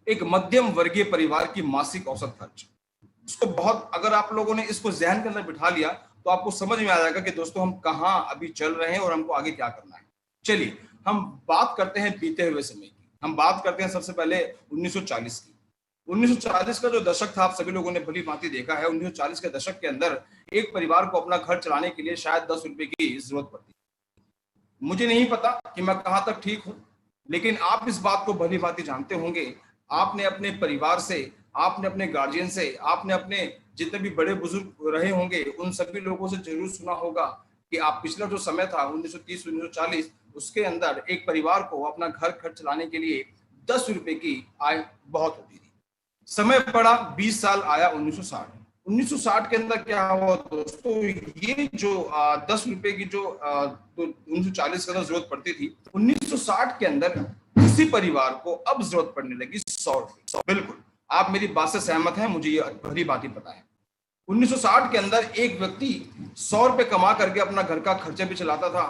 एक मध्यम वर्गीय परिवार की मासिक औसत खर्च। इसको बहुत, अगर आप लोगों ने इसको जहन के अंदर बिठा लिया तो आपको समझ में आ जाएगा कि दोस्तों हम कहां अभी चल रहे हैं और हमको आगे क्या करना है। चलिए हम बात करते हैं बीते हुए समय की। हम बात करते हैं सबसे पहले 1940 की। 1940 का जो दशक था, आप सभी लोगों ने भली भांति देखा है। 1940 के दशक के अंदर एक परिवार को अपना घर चलाने के लिए शायद 10 रुपए की जरूरत पड़ती। मुझे नहीं पता कि मैं कहां तक ठीक हूं, लेकिन आप इस बात को भली भांति जानते होंगे। आपने अपने परिवार से, आपने अपने गार्जियन से, आपने अपने जितने भी बड़े बुजुर्ग रहे होंगे उन सभी लोगों से जरूर सुना होगा कि आप पिछला जो समय था 1930 1940, उसके अंदर एक परिवार को अपना घर खर्च चलाने के लिए 10 रुपए की आय बहुत होती थी। समय पड़ा 20 साल, आया 1960। 1960 के अंदर क्या हुआ दोस्तों, ये जो 10 रुपए की जो तो 1940 के अंदर जरूरत पड़ती थी, 1960 के अंदर किसी परिवार को अब जरूरत पड़ने लगी 100 रुपए। बिल्कुल आप मेरी बात से सहमत हैं, मुझे ये भली बात ही पता है। 1960 के अंदर एक व्यक्ति 100 रुपए कमा करके अपना घर का खर्चा भी चलाता था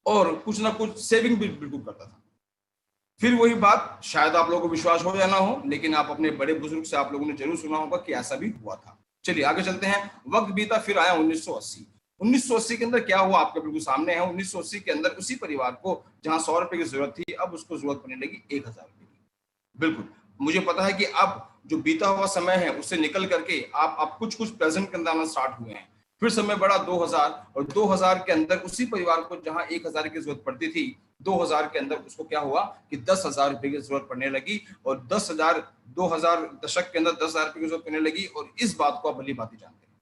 और कुछ ना कुछ सेविंग भी बिल्कुल करता था। फिर वही बात, शायद आप लोगों को विश्वास हो या ना हो, लेकिन आप अपने बड़े बुजुर्ग से आप लोगों ने जरूर सुना होगा कि ऐसा भी हुआ था। चलिए आगे चलते हैं। वक्त बीता, फिर आया 1980। 1980 के अंदर क्या हुआ आपके बिल्कुल सामने है। 1980 के अंदर उसी परिवार को जहां 100 रुपए की जरूरत थी, अब उसको जरूरत पड़ने लगी 1000 रुपए की। बिल्कुल मुझे पता है कि अब जो बीता हुआ समय है उससे निकल करके आप कुछ कुछ प्रेजेंट के अंदर स्टार्ट हुए हैं। फिर समय बढ़ा 2000, और 2000 के अंदर उसी परिवार को जहां 1000 की जरूरत पड़ती थी, 2000 के अंदर उसको क्या हुआ कि 10,000 रुपए की जरूरत पड़ने लगी। और 10,000, 2000 दशक के अंदर 10,000 रुपए की जरूरत पड़ने लगी। और इस बात को आप भली भांति जानते हैं।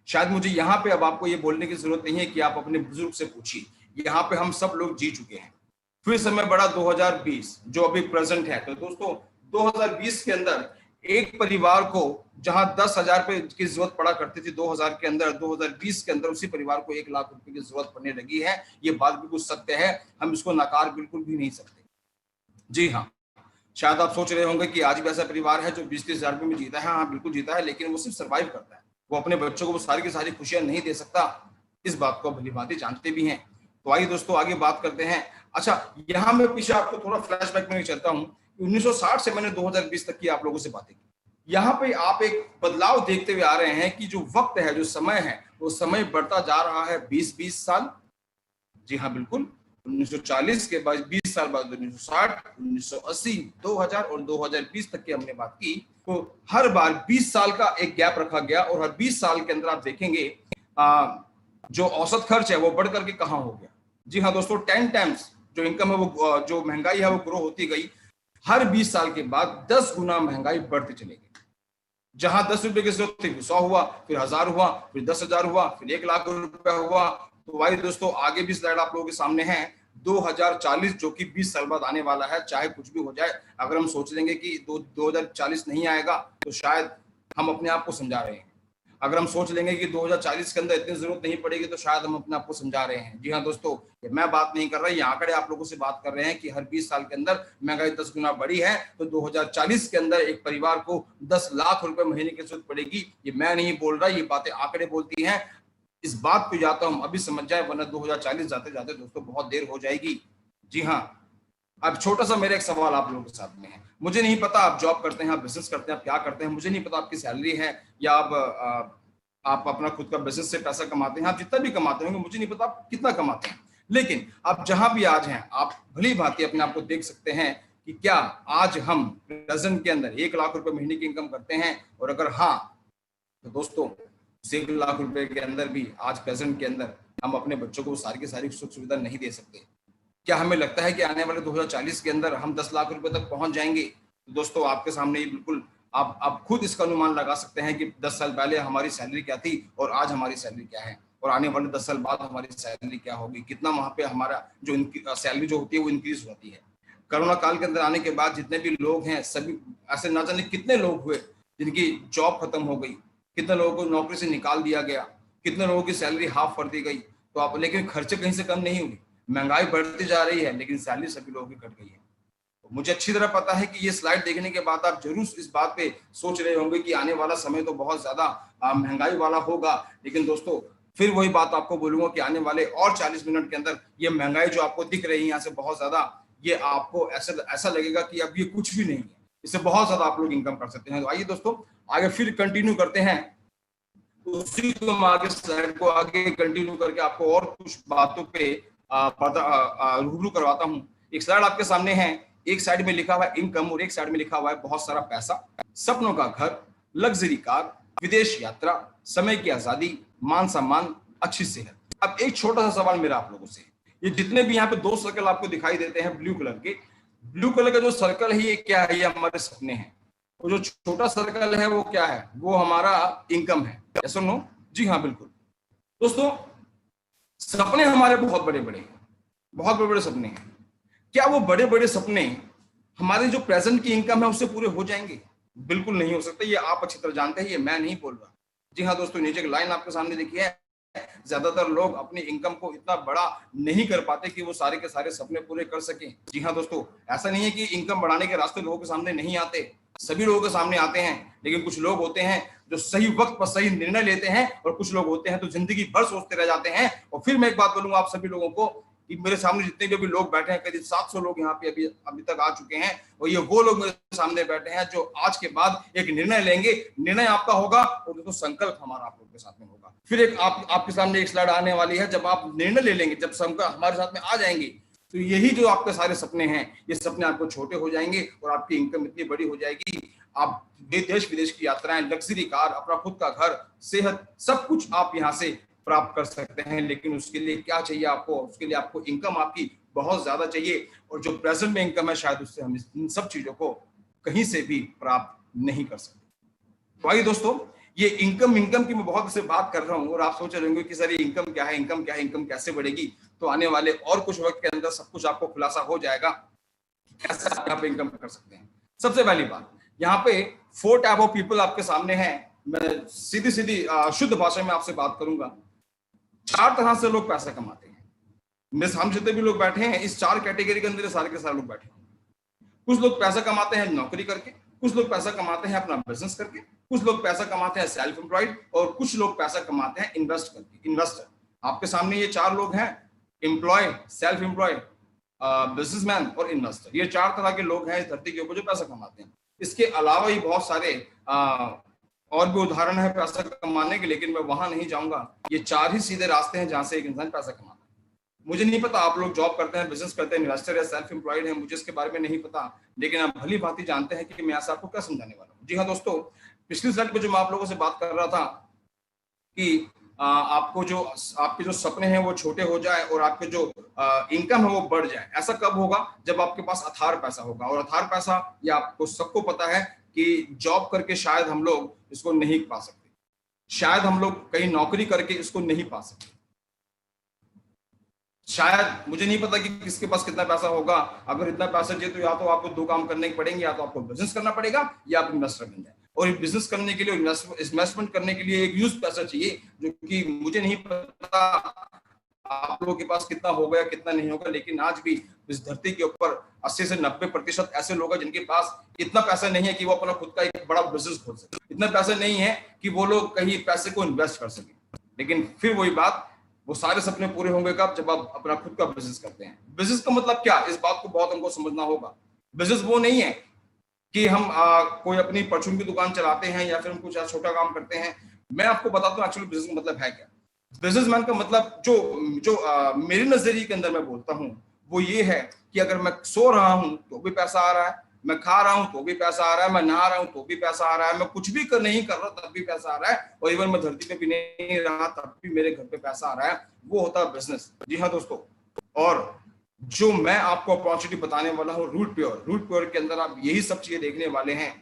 शायद मुझे यहाँ पे अब आपको ये बोलने की जरूरत नहीं है कि आप अपने बुजुर्ग से पूछिए, यहाँ पे हम सब लोग जी चुके हैं। फिर समय बढ़ा 2020, जो अभी प्रेजेंट है। तो दोस्तों 2020 के अंदर एक परिवार को जहां 10,000 रुपए की जरूरत पड़ा करती थी 2000 के अंदर, 2020 के अंदर उसी परिवार को 1 लाख रुपए की जरूरत पड़ने लगी है। ये बात बिल्कुल सत्य है, हम इसको नकार बिल्कुल भी नहीं सकते। जी हाँ, शायद आप सोच रहे होंगे कि आज भी ऐसा परिवार है जो 20-30 हजार रुपए में जीता है। हाँ बिल्कुल जीता है, लेकिन वो सिर्फ सर्वाइव करता है। वो अपने बच्चों को वो सारी की सारी खुशियां नहीं दे सकता। इस बात को भली भांति जानते भी हैं। तो आइए दोस्तों आगे बात करते हैं। अच्छा, यहाँ मैं पीछे आपको थोड़ा फ्लैशबैक में चलता हूँ। 1960 से मैंने 2020 तक की आप लोगों से बातें की। यहाँ पे आप एक बदलाव देखते हुए आ रहे हैं कि जो वक्त है, जो समय है, वो समय बढ़ता जा रहा है 20-20 साल। जी हाँ बिल्कुल, 1940 के बाद 20 साल बाद 1960, 1980, 2000 और 2020 तक की हमने बात की। तो हर बार 20 साल का एक गैप रखा गया और हर 20 साल के अंदर आप देखेंगे जो औसत खर्च है वो बढ़ करके कहाँ हो गया। जी हाँ दोस्तों, 10 टाइम्स जो इनकम है, वो जो महंगाई है वो ग्रो होती गई। हर 20 साल के बाद 10 गुना महंगाई बढ़ती चली गई। जहां 10 रुपए की जरूरत थी 100 हुआ, फिर 1000 हुआ, फिर 10,000 हुआ, फिर 1 लाख रुपया हुआ। तो भाई दोस्तों आगे भी स्लाइड आप लोगों के सामने है। 2040 जो कि 20 साल बाद आने वाला है, चाहे कुछ भी हो जाए। अगर हम सोच लेंगे कि 2040 नहीं आएगा तो शायद हम अपने आप को समझा रहे हैं। अगर हम सोच लेंगे कि 2040 के अंदर इतनी जरूरत नहीं पड़ेगी तो शायद हम अपने आप को समझा रहे हैं। जी हाँ दोस्तों, मैं बात नहीं कर रहा, ये आंकड़े आप लोगों से बात कर रहे हैं कि हर 20 साल के अंदर महंगाई 10 गुना बढ़ी है। तो 2040 के अंदर एक परिवार को 10 लाख रुपए महीने की जरूरत पड़ेगी। ये मैं नहीं बोल रहा, ये बातें आंकड़े बोलती हैं। इस बात को या तो हम अभी समझ जाए, वरना 2040 जाते जाते दोस्तों बहुत देर हो जाएगी। जी हाँ, अब छोटा सा मेरा एक सवाल आप लोगों के साथ में है। मुझे नहीं पता आप जॉब करते हैं, आप बिजनेस करते हैं, आप क्या करते हैं, मुझे नहीं पता आपकी सैलरी है या आप अपना खुद का बिजनेस से पैसा कमाते हैं। आप जितना भी कमाते होंगे, मुझे नहीं पता आप कितना कमाते हैं, लेकिन आप जहां भी आज हैं, आप भली भांति अपने आप को देख सकते हैं कि क्या आज हम प्रेजेंट के अंदर 1 लाख रुपए महीने की इनकम करते हैं। और अगर हाँ, तो दोस्तों 1 लाख रुपए के अंदर भी आज प्रेजेंट के अंदर हम अपने बच्चों को सारी की सारी सुख सुविधा नहीं दे सकते। क्या हमें लगता है कि आने वाले 2040 के अंदर हम 10 लाख रुपए तक पहुंच जाएंगे? तो दोस्तों आपके सामने ही बिल्कुल आप खुद इसका अनुमान लगा सकते हैं कि 10 साल पहले हमारी सैलरी क्या थी और आज हमारी सैलरी क्या है, और आने वाले 10 साल बाद हमारी सैलरी क्या होगी, कितना वहां पे हमारा जो सैलरी जो होती है वो इंक्रीज होती है। कोरोना काल के अंदर आने के बाद जितने भी लोग हैं, सभी ऐसे ना जाने कितने लोग हुए जिनकी जॉब खत्म हो गई, कितने लोगों को नौकरी से निकाल दिया गया, कितने लोगों की सैलरी हाफ कर दी गई। तो आप, लेकिन खर्चे कहीं से कम नहीं हुई, महंगाई बढ़ती जा रही है, लेकिन सैलरी सभी लोगों की घट गई है। तो मुझे अच्छी तरह पता है कि ये स्लाइड देखने के बाद आप जरूर इस बात पे सोच रहे होंगे कि आने वाला समय तो बहुत ज्यादा महंगाई वाला होगा। लेकिन दोस्तों फिर वही बात आपको बोलूंगा कि आने वाले और 40 मिनट के अंदर ये महंगाई जो आपको दिख रही है यहाँ से बहुत ज्यादा, ये आपको ऐसा लगेगा कि अब ये कुछ भी नहीं है। इससे बहुत ज्यादा आप लोग इनकम कर सकते हैं। तो आइए दोस्तों आगे फिर कंटिन्यू करते हैं, उसी को हम आगे स्लाइड को आगे कंटिन्यू करके आपको और कुछ बातों पे रूबरू करवाता हूँ। एक स्लाइड आपके सामने है, एक साइड में लिखा हुआ है इनकम और एक साइड में लिखा हुआ है बहुत सारा पैसा, सपनों का घर, लग्जरी कार, विदेश यात्रा, समय की आजादी, मान सम्मान, अच्छी सेहत। अब एक छोटा सा सवाल मेरा आप लोगों से, ये जितने भी यहाँ पे दो सर्कल आपको दिखाई देते हैं ब्लू कलर के, ब्लू कलर का जो सर्कल है ये क्या है? ये हमारे सपने हैं। और जो छोटा सर्कल है वो क्या है? वो हमारा इनकम है। यस और नो? जी हाँ बिल्कुल। दोस्तों सपने हमारे बहुत बड़े बड़े हैं, बहुत बड़े बड़े सपने हैं। क्या वो बड़े बड़े सपने हमारे जो प्रेजेंट की इनकम है उससे पूरे हो जाएंगे? बिल्कुल नहीं हो सकते। ये आप अच्छी तरह जानते हैं, ये मैं नहीं बोल रहा। जी हाँ दोस्तों, नीचे की लाइन आपके सामने देखिए है, ज्यादातर लोग अपनी इनकम को इतना बड़ा नहीं कर पाते कि वो सारे के सारे सपने पूरे कर सकें। जी हाँ दोस्तों, ऐसा नहीं है कि इनकम बढ़ाने के रास्ते लोगों के सामने नहीं आते, सभी लोगों के सामने आते हैं। लेकिन कुछ लोग होते हैं जो सही वक्त पर सही निर्णय लेते हैं, और कुछ लोग होते हैं तो जिंदगी भर सोचते रह जाते हैं। और फिर मैं एक बात बोलूंगा आप सभी लोगों को कि मेरे सामने जितने भी अभी लोग बैठे हैं, करीब 700 लोग यहाँ पे अभी तक आ चुके हैं, और ये वो लोग मेरे सामने बैठे हैं जो आज के बाद एक निर्णय लेंगे। निर्णय आपका होगा और दोस्तों संकल्प हमारा आप लोग के साथ में होगा। फिर एक आपके सामने एक स्लाइड आने वाली है, जब आप निर्णय ले लेंगे, जब संकल्प हमारे साथ में आ जाएंगे, तो यही जो आपके सारे सपने हैं, ये सपने आपको छोटे हो जाएंगे और आपकी इनकम इतनी बड़ी हो जाएगी। आप देश विदेश की यात्राएं, लग्जरी कार, अपना खुद का घर, सेहत, सब कुछ आप यहाँ से प्राप्त कर सकते हैं। लेकिन उसके लिए क्या चाहिए आपको? उसके लिए आपको इनकम आपकी बहुत ज्यादा चाहिए, और जो प्रेजेंट में इनकम है शायद उससे हम इन सब चीजों को कहीं से भी प्राप्त नहीं कर सकते। तो आइए दोस्तों, ये इनकम की मैं बहुत से बात कर रहा हूँ और आप सोच रहे होंगे कि सर ये इनकम क्या है, इनकम क्या है, इनकम कैसे बढ़ेगी? तो आने वाले और कुछ वक्त के अंदर सब कुछ आपको खुलासा हो जाएगा कैसे आप यहाँ पे इनकम कर सकते हैं। सबसे पहली बात, यहाँ पे 4 टाइप ऑफ पीपल आपके सामने हैं। मैं सीधी शुद्ध भाषा में आपसे बात करूंगा। 4 तरह से लोग पैसा कमाते हैं। मेरे हम जितने भी लोग बैठे हैं इस 4 कैटेगरी के अंदर सारे के सारे लोग बैठे हैं। कुछ लोग पैसा कमाते हैं नौकरी करके, कुछ लोग पैसा कमाते हैं अपना बिजनेस करके, कुछ लोग पैसा कमाते हैं सेल्फ एम्प्लॉयड, और कुछ लोग पैसा कमाते हैं इन्वेस्ट करके। इन्वेस्टर आपके सामने ये 4 लोग हैं, एम्प्लॉय, सेल्फ एम्प्लॉयड, बिजनेसमैन और इन्वेस्टर। ये 4 तरह के लोग हैं इस धरती के ऊपर जो पैसा कमाते हैं। इसके अलावा ही बहुत सारे और भी उदाहरण है पैसा कमाने के, लेकिन मैं वहां नहीं जाऊंगा। ये 4 ही सीधे रास्ते हैं जहां से एक इंसान पैसा कमाता है। मुझे नहीं पता आप लोग जॉब करते हैं, बिजनेस करते हैं, इन्वेस्टर या सेल्फ एम्प्लॉयड है, मुझे इसके बारे में नहीं पता, लेकिन आप भली भांति जानते हैं कि मैं ऐसा आपको क्या समझाने वाला हूँ। जी हाँ दोस्तों, पिछली स्लाइड पे जो मैं आप लोगों से बात कर रहा था कि आपको जो आपके जो सपने हैं वो छोटे हो जाए और आपके जो इनकम है वो बढ़ जाए। ऐसा कब होगा? जब आपके पास अथार पैसा होगा। और अथार पैसा, ये आपको सबको पता है कि जॉब करके शायद हम लोग इसको नहीं पा सकते, शायद हम लोग कहीं नौकरी करके इसको नहीं पा सकते। शायद मुझे नहीं पता कि किसके पास कितना पैसा होगा। अगर इतना पैसा चाहिए तो या तो आपको 2 काम करने पड़ेंगे, या तो आपको बिजनेस करना पड़ेगा या आप इन्वेस्टर बन जाए। और बिजनेस करने के लिए, इन्वेस्टमेंट करने के लिए एक यूज पैसा चाहिए, जो कि मुझे नहीं पता आप लोगों के पास कितना होगा या कितना नहीं होगा। लेकिन आज भी इस धरती के ऊपर 80 से 90% ऐसे लोग हैं जिनके पास इतना पैसा नहीं है कि वो अपना खुद का एक बड़ा बिजनेस खोल सके, इतना पैसा नहीं है कि वो लोग कहीं पैसे को इन्वेस्ट कर सके। लेकिन फिर वही बात, वो सारे सपने पूरे होंगे कब? जब आप अपना खुद का बिजनेस करते हैं। बिजनेस का मतलब क्या? इस बात को बहुत हमको समझना होगा। बिजनेस वो नहीं है कि हम कोई अपनी परचून की दुकान चलाते हैं या फिर हम कुछ छोटा काम करते हैं। मैं आपको बताता हूँ एक्चुअली बिजनेस का मतलब है क्या। बिजनेसमैन का मतलब जो मेरे नजरिए के अंदर मैं बोलता हूँ वो ये है कि अगर मैं सो रहा हूँ तो भी पैसा आ रहा है, मैं खा रहा हूं तो भी पैसा आ रहा है, मैं नहा रहा हूं तो भी पैसा आ रहा है, मैं कुछ भी नहीं कर रहा तब भी पैसा आ रहा है, और इवन मैं धरती पे भी नहीं रहा तब भी मेरे घर पे पैसा आ रहा है। वो होता है बिजनेस। जी हाँ दोस्तों, और जो मैं आपको अपॉर्चुनिटी बताने वाला हूँ रूट प्योर के अंदर आप यही सब चीजें देखने वाले हैं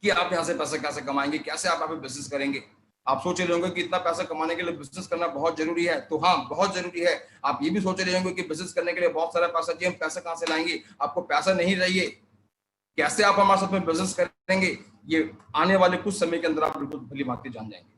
कि आप यहाँ से पैसा कैसे कमाएंगे, कैसे आप यहाँ पे बिजनेस करेंगे। आप सोच रहे होंगे कि इतना पैसा कमाने के लिए बिजनेस करना बहुत जरूरी है, तो हाँ बहुत जरूरी है। आप ये भी सोच रहे होंगे कि बिजनेस करने के लिए बहुत सारा पैसा चाहिए, हम पैसा कहाँ से लाएंगे? आपको पैसा नहीं चाहिए, कैसे आप हमारे साथ में बिजनेस करेंगे, ये आने वाले कुछ समय के अंदर आप बिल्कुल भली भांति जान जाएंगे।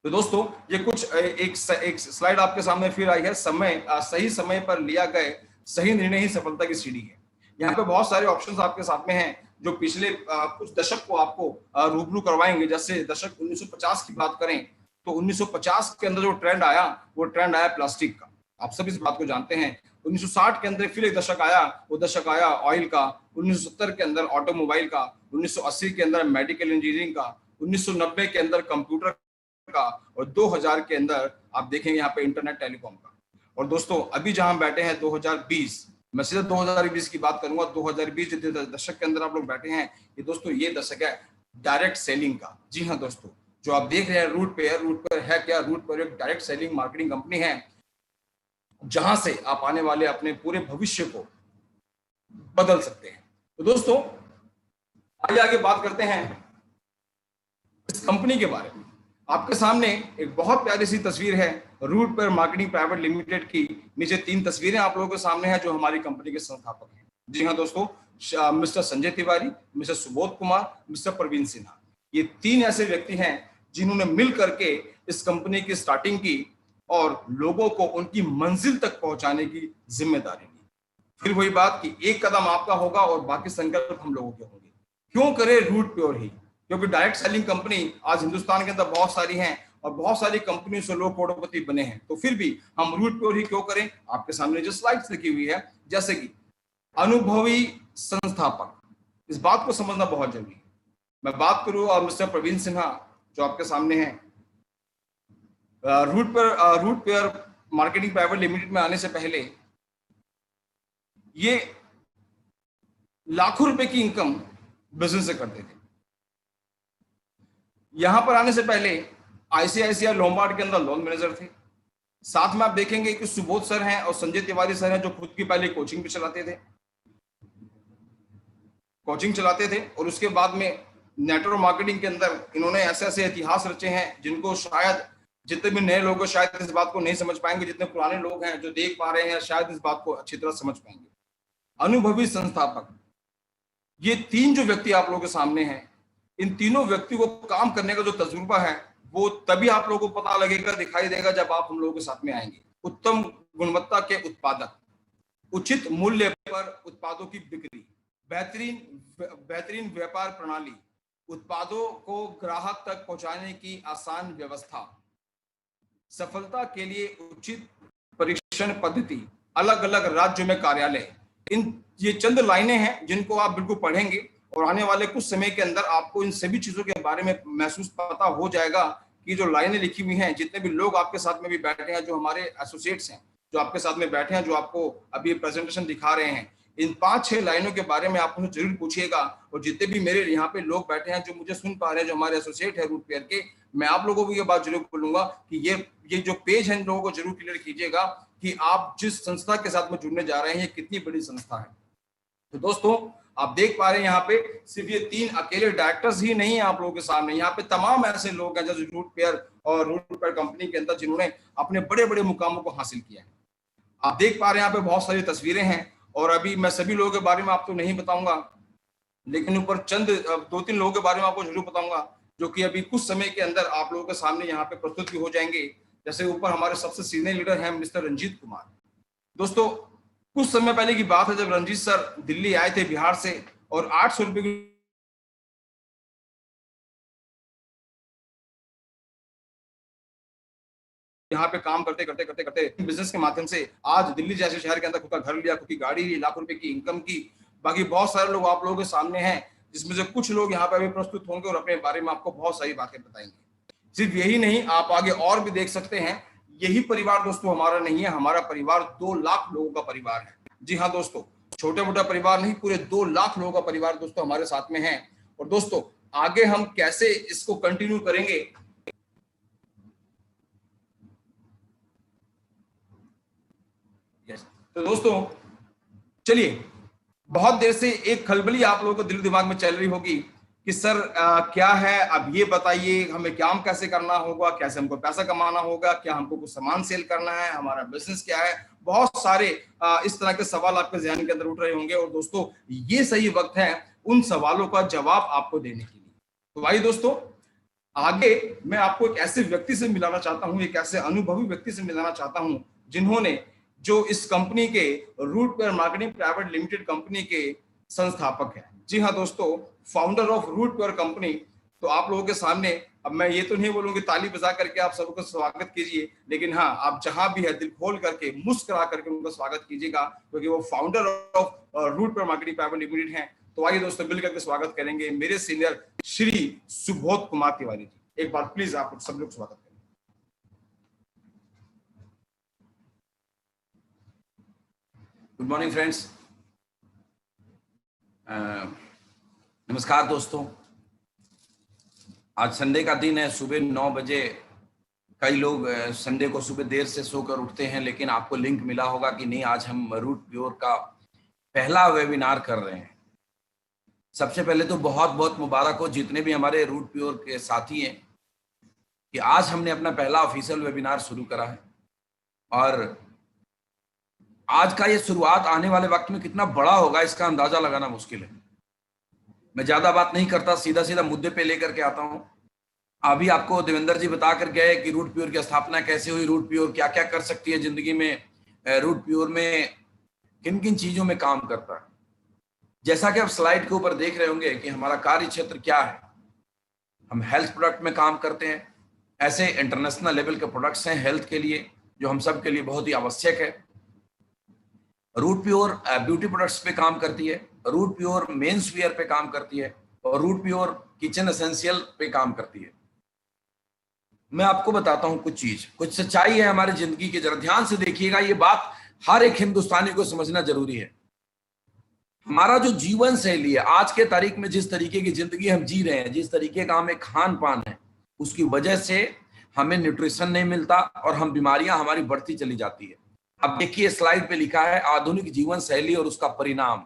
तो दोस्तों ये कुछ एक स्लाइड आपके सामने फिर आई है। सही समय पर लिया गए सही निर्णय ही सफलता की सीढ़ी है। यहाँ पे बहुत सारे ऑप्शंस आपके साथ में हैं जो पिछले कुछ दशक को आपको रूबरू करवाएंगे। जैसे दशक 1950 की बात करें तो 1950 के अंदर जो ट्रेंड आया वो ट्रेंड आया प्लास्टिक का। आप सब इस बात को जानते हैं 1960 के अंदर फिर एक दशक आया, वो दशक आया ऑयल का, 1970 के अंदर ऑटोमोबाइल का, 1980 के अंदर मेडिकल इंजीनियरिंग का, 1990 के अंदर कंप्यूटर का, और 2000 के अंदर आप देखेंगे यहाँ पे इंटरनेट टेलीकॉम का। और दोस्तों अभी जहां हम बैठे हैं 2020, मैं सीधा 2020 की बात करूंगा। 2020 जो दशक के अंदर आप लोग बैठे हैं, ये दोस्तों ये दशक है डायरेक्ट सेलिंग का। जी हाँ दोस्तों, जो आप देख रहे हैं रूट पेयर है क्या? रूट पेयर एक डायरेक्ट सेलिंग मार्केटिंग कंपनी है, जहां से आप आने वाले अपने पूरे भविष्य को बदल सकते हैं। तो दोस्तों आइए आगे बात करते हैं इस कंपनी के बारे में। आपके सामने एक बहुत प्यारी सी तस्वीर है Root Pair Marketing Private Limited की। नीचे 3 तस्वीरें आप लोगों के सामने हैं जो हमारी कंपनी के संस्थापक हैं। जी हाँ दोस्तों, Mister Sanjay Tiwari, Mister Subodh Kumar, Mister Praveen Sinha, ये 3 ऐसे व्यक्ति हैं जिन्होंने मिल करके इस कंपनी की स्टार्टिंग की और लोगों को उनकी मंजिल तक पहुंचाने की जिम्मेदारी ली। फिर वही बात कि एक कदम आपका होगा और बाकी संकल्प हम लोगों के होंगे। क्यों करें रूट पेयर ही? क्योंकि डायरेक्ट सेलिंग कंपनी आज हिंदुस्तान के अंदर बहुत सारी हैं और बहुत सारी कंपनियों से लोग करोड़पति बने हैं, तो फिर भी हम रूट पेयर ही क्यों करें? आपके सामने जो स्लाइड्स लिखी हुई है, जैसे कि अनुभवी संस्थापक, इस बात को समझना बहुत जरूरी है। मैं बात करूं और मिस्टर प्रवीण सिन्हा जो आपके सामने हैं, Root Pair Marketing Private Limited में आने से पहले ये लाखों रुपए की इनकम बिजनेस से करते थे। यहां पर आने से पहले आईसीआईसीआई लोम्बार्ड के अंदर लोन मैनेजर थे। साथ में आप देखेंगे कि सुबोध सर हैं और संजय तिवारी सर हैं जो खुद की पहले कोचिंग भी चलाते थे और उसके बाद में नेटवर्क मार्केटिंग के अंदर इन्होंने ऐसे ऐसे इतिहास रचे हैं जिनको शायद जितने भी नए लोग शायद इस बात को नहीं समझ पाएंगे, जितने पुराने लोग हैं जो देख पा रहे हैं शायद इस बात को अच्छी तरह समझ पाएंगे। अनुभवी संस्थापक, ये 3 जो व्यक्ति आप लोगों के सामने हैं, इन तीनों व्यक्ति को काम करने का जो तजुर्बा है वो तभी आप लोगों को पता लगेगा, दिखाई देगा जब आप हम लोगों के साथ में आएंगे। उत्तम गुणवत्ता के उत्पादक, उचित मूल्य पर उत्पादों की बिक्री, बेहतरीन व्यापार प्रणाली, उत्पादों को ग्राहक तक पहुंचाने की आसान व्यवस्था, सफलता के लिए उचित परीक्षण पद्धति, अलग अलग राज्यों में कार्यालय। ये चंद लाइनें हैं जिनको आप बिल्कुल पढ़ेंगे और आने वाले कुछ समय के अंदर आपको इन सभी चीजों के बारे में महसूस पता हो जाएगा कि जो लाइनें लिखी हुई हैं, जितने भी लोग आपके साथ में भी बैठे हैं, जो हमारे एसोसिएट्स हैं जो आपके साथ में बैठे हैं, जो आपको अभी प्रेजेंटेशन दिखा रहे हैं, इन 5-6 लाइनों के बारे में आप मुझे जरूर पूछिएगा। और जितने भी मेरे यहाँ पे लोग बैठे हैं जो मुझे सुन पा रहे हैं, जो हमारे एसोसिएट है रूट पेयर के, मैं आप लोगों को ये बात जरूर बोलूंगा कि ये जो पेज है इन लोगों को जरूर क्लियर कीजिएगा कि आप जिस संस्था के साथ में जुड़ने जा रहे हैं ये कितनी बड़ी संस्था है। तो दोस्तों आप देख पा रहे हैं यहाँ पे सिर्फ ये 3 अकेले डायरेक्टर्स ही नहीं है आप लोगों के सामने, यहाँ पे तमाम ऐसे लोग हैं जैसे रूट पेयर और रूट पेयर कंपनी के अंदर जिन्होंने अपने बड़े बड़े मुकामों को हासिल किया है। आप देख पा रहे हैं यहाँ पे बहुत सारी तस्वीरें हैं और अभी मैं सभी लोगों के बारे में आपको नहीं बताऊंगा, लेकिन ऊपर चंद 2-3 लोगों के बारे में आपको जरूर बताऊंगा जो कि अभी कुछ समय के अंदर आप लोगों के सामने यहाँ पे प्रस्तुत भी हो जाएंगे। जैसे ऊपर हमारे सबसे सीनियर लीडर हैं मिस्टर रंजीत कुमार। दोस्तों कुछ समय पहले की बात है जब रंजीत सर दिल्ली आए थे बिहार से और 800 रुपए की यहाँ पे काम करते करते बिजनेस के माध्यम से आज दिल्ली जैसे शहर के अंदर खुद का घर लिया, खुद की गाड़ी ली, लाखों रुपए की इनकम की। बाकी बहुत सारे लोग आप लोगों के सामने हैं जिसमें से कुछ लोग यहाँ पे अभी प्रस्तुत होंगे और अपने बारे में आपको बहुत सारी बातें बताएंगे। सिर्फ यही नहीं, आप आगे और भी देख सकते हैं। यही परिवार दोस्तों हमारा नहीं है, हमारा परिवार 2 लाख लोगों का परिवार है। जी हाँ दोस्तों, छोटा मोटा परिवार नहीं, पूरे 2 लाख लोगों का परिवार दोस्तों हमारे साथ में है। और दोस्तों आगे हम कैसे इसको कंटिन्यू करेंगे, तो दोस्तों चलिए, बहुत देर से एक खलबली आप लोगों को दिल दिमाग में चल रही होगी कि सर क्या है, अब ये बताइए हमें काम कैसे करना होगा, कैसे हमको पैसा कमाना होगा, क्या हमको कुछ सामान सेल करना है, हमारा बिजनेस क्या है। बहुत सारे इस तरह के सवाल आपके ज़हन के अंदर उठ रहे होंगे और दोस्तों ये सही वक्त है उन सवालों का जवाब आपको देने के लिए। तो भाई दोस्तों आगे मैं आपको एक ऐसे व्यक्ति से मिलाना चाहता हूं, एक ऐसे अनुभवी व्यक्ति से मिलाना चाहता हूं जिन्होंने जो इस कंपनी के Root Pair Marketing Private Limited company के संस्थापक हैं। जी हाँ दोस्तों, founder of Root Pair company. तो आप लोगों के सामने अब मैं ये तो नहीं बोलूंगी ताली बजा करके आप सबको स्वागत कीजिए, लेकिन हाँ, आप जहां भी है दिल खोल करके मुस्कुरा करके उनका स्वागत कीजिएगा, क्योंकि वो founder of Root Pair Marketing Private Limited हैं। तो आइए दोस्तों, मिलकर के स्वागत करेंगे मेरे सीनियर श्री सुबोध कुमार तिवारी जी। एक बार प्लीज आप सब लोग स्वागत करें। गुड मॉर्निंग फ्रेंड्स, नमस्कार दोस्तों। आज संडे का दिन है, सुबह 9 बजे। कई लोग संडे को सुबह देर से सोकर उठते हैं, लेकिन आपको लिंक मिला होगा कि नहीं, आज हम रूट प्योर का पहला वेबिनार कर रहे हैं। सबसे पहले तो बहुत बहुत मुबारक हो जितने भी हमारे रूट प्योर के साथी हैं कि आज हमने अपना पहला ऑफिशियल वेबिनार शुरू करा है। और आज का ये शुरुआत आने वाले वक्त में कितना बड़ा होगा इसका अंदाजा लगाना मुश्किल है। मैं ज्यादा बात नहीं करता, सीधा सीधा मुद्दे पे लेकर के आता हूं। अभी आपको देवेंद्र जी बता कर गए कि रूट प्योर की स्थापना कैसे हुई, रूट प्योर क्या क्या कर सकती है जिंदगी में, रूट प्योर में किन किन चीजों में काम करता है। जैसा कि आप स्लाइड के ऊपर देख रहे होंगे कि हमारा कार्य क्षेत्र क्या है। हम हेल्थ प्रोडक्ट में काम करते हैं। ऐसे इंटरनेशनल लेवल के प्रोडक्ट्स हैं हेल्थ के लिए जो हम सब के लिए बहुत ही आवश्यक है। रूट प्योर ब्यूटी प्रोडक्ट्स पे काम करती है, रूट प्योर मेंस वियर पे काम करती है, और रूट प्योर किचन एसेंशियल पे काम करती है। मैं आपको बताता हूं कुछ सच्चाई है हमारी जिंदगी की, जरा ध्यान से देखिएगा। ये बात हर एक हिंदुस्तानी को समझना जरूरी है। हमारा जो जीवन शैली है आज के तारीख में, जिस तरीके की जिंदगी हम जी रहे हैं, जिस तरीके का हमें खान पान है, उसकी वजह से हमें न्यूट्रिशन नहीं मिलता और हम बीमारियां हमारी बढ़ती चली जाती है। अब देखिए स्लाइड पे लिखा है आधुनिक जीवन शैली और उसका परिणाम।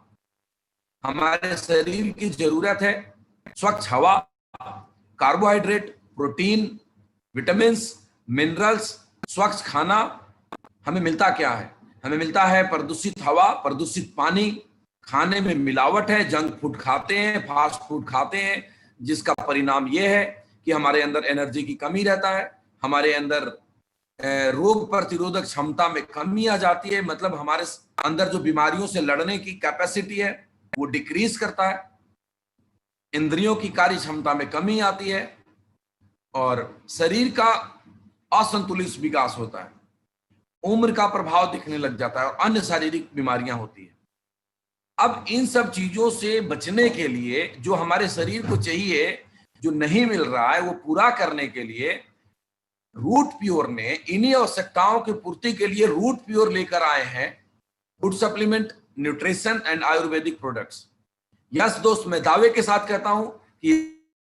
हमारे शरीर की जरूरत है स्वच्छ हवा, कार्बोहाइड्रेट, प्रोटीन, विटामिन, मिनरल्स, स्वच्छ खाना। हमें मिलता क्या है? हमें मिलता है प्रदूषित हवा, प्रदूषित पानी, खाने में मिलावट है, जंक फूड खाते हैं, फास्ट फूड खाते हैं, जिसका परिणाम यह है कि हमारे अंदर एनर्जी की कमी रहता है, हमारे अंदर रोग प्रतिरोधक क्षमता में कमी आ जाती है। मतलब हमारे अंदर जो बीमारियों से लड़ने की कैपेसिटी है वो डिक्रीज करता है, इंद्रियों की कार्य क्षमता में कमी आती है और शरीर का असंतुलित विकास होता है, उम्र का प्रभाव दिखने लग जाता है और अन्य शारीरिक बीमारियां होती है। अब इन सब चीजों से बचने के लिए जो हमारे शरीर को चाहिए, जो नहीं मिल रहा है, वो पूरा करने के लिए रूट प्योर ने इन्हीं आवश्यकताओं की पूर्ति के लिए रूट प्योर लेकर आए हैं food supplement, nutrition and Ayurvedic products. Yes दोस्त, मैं दावे के साथ कहता हूं कि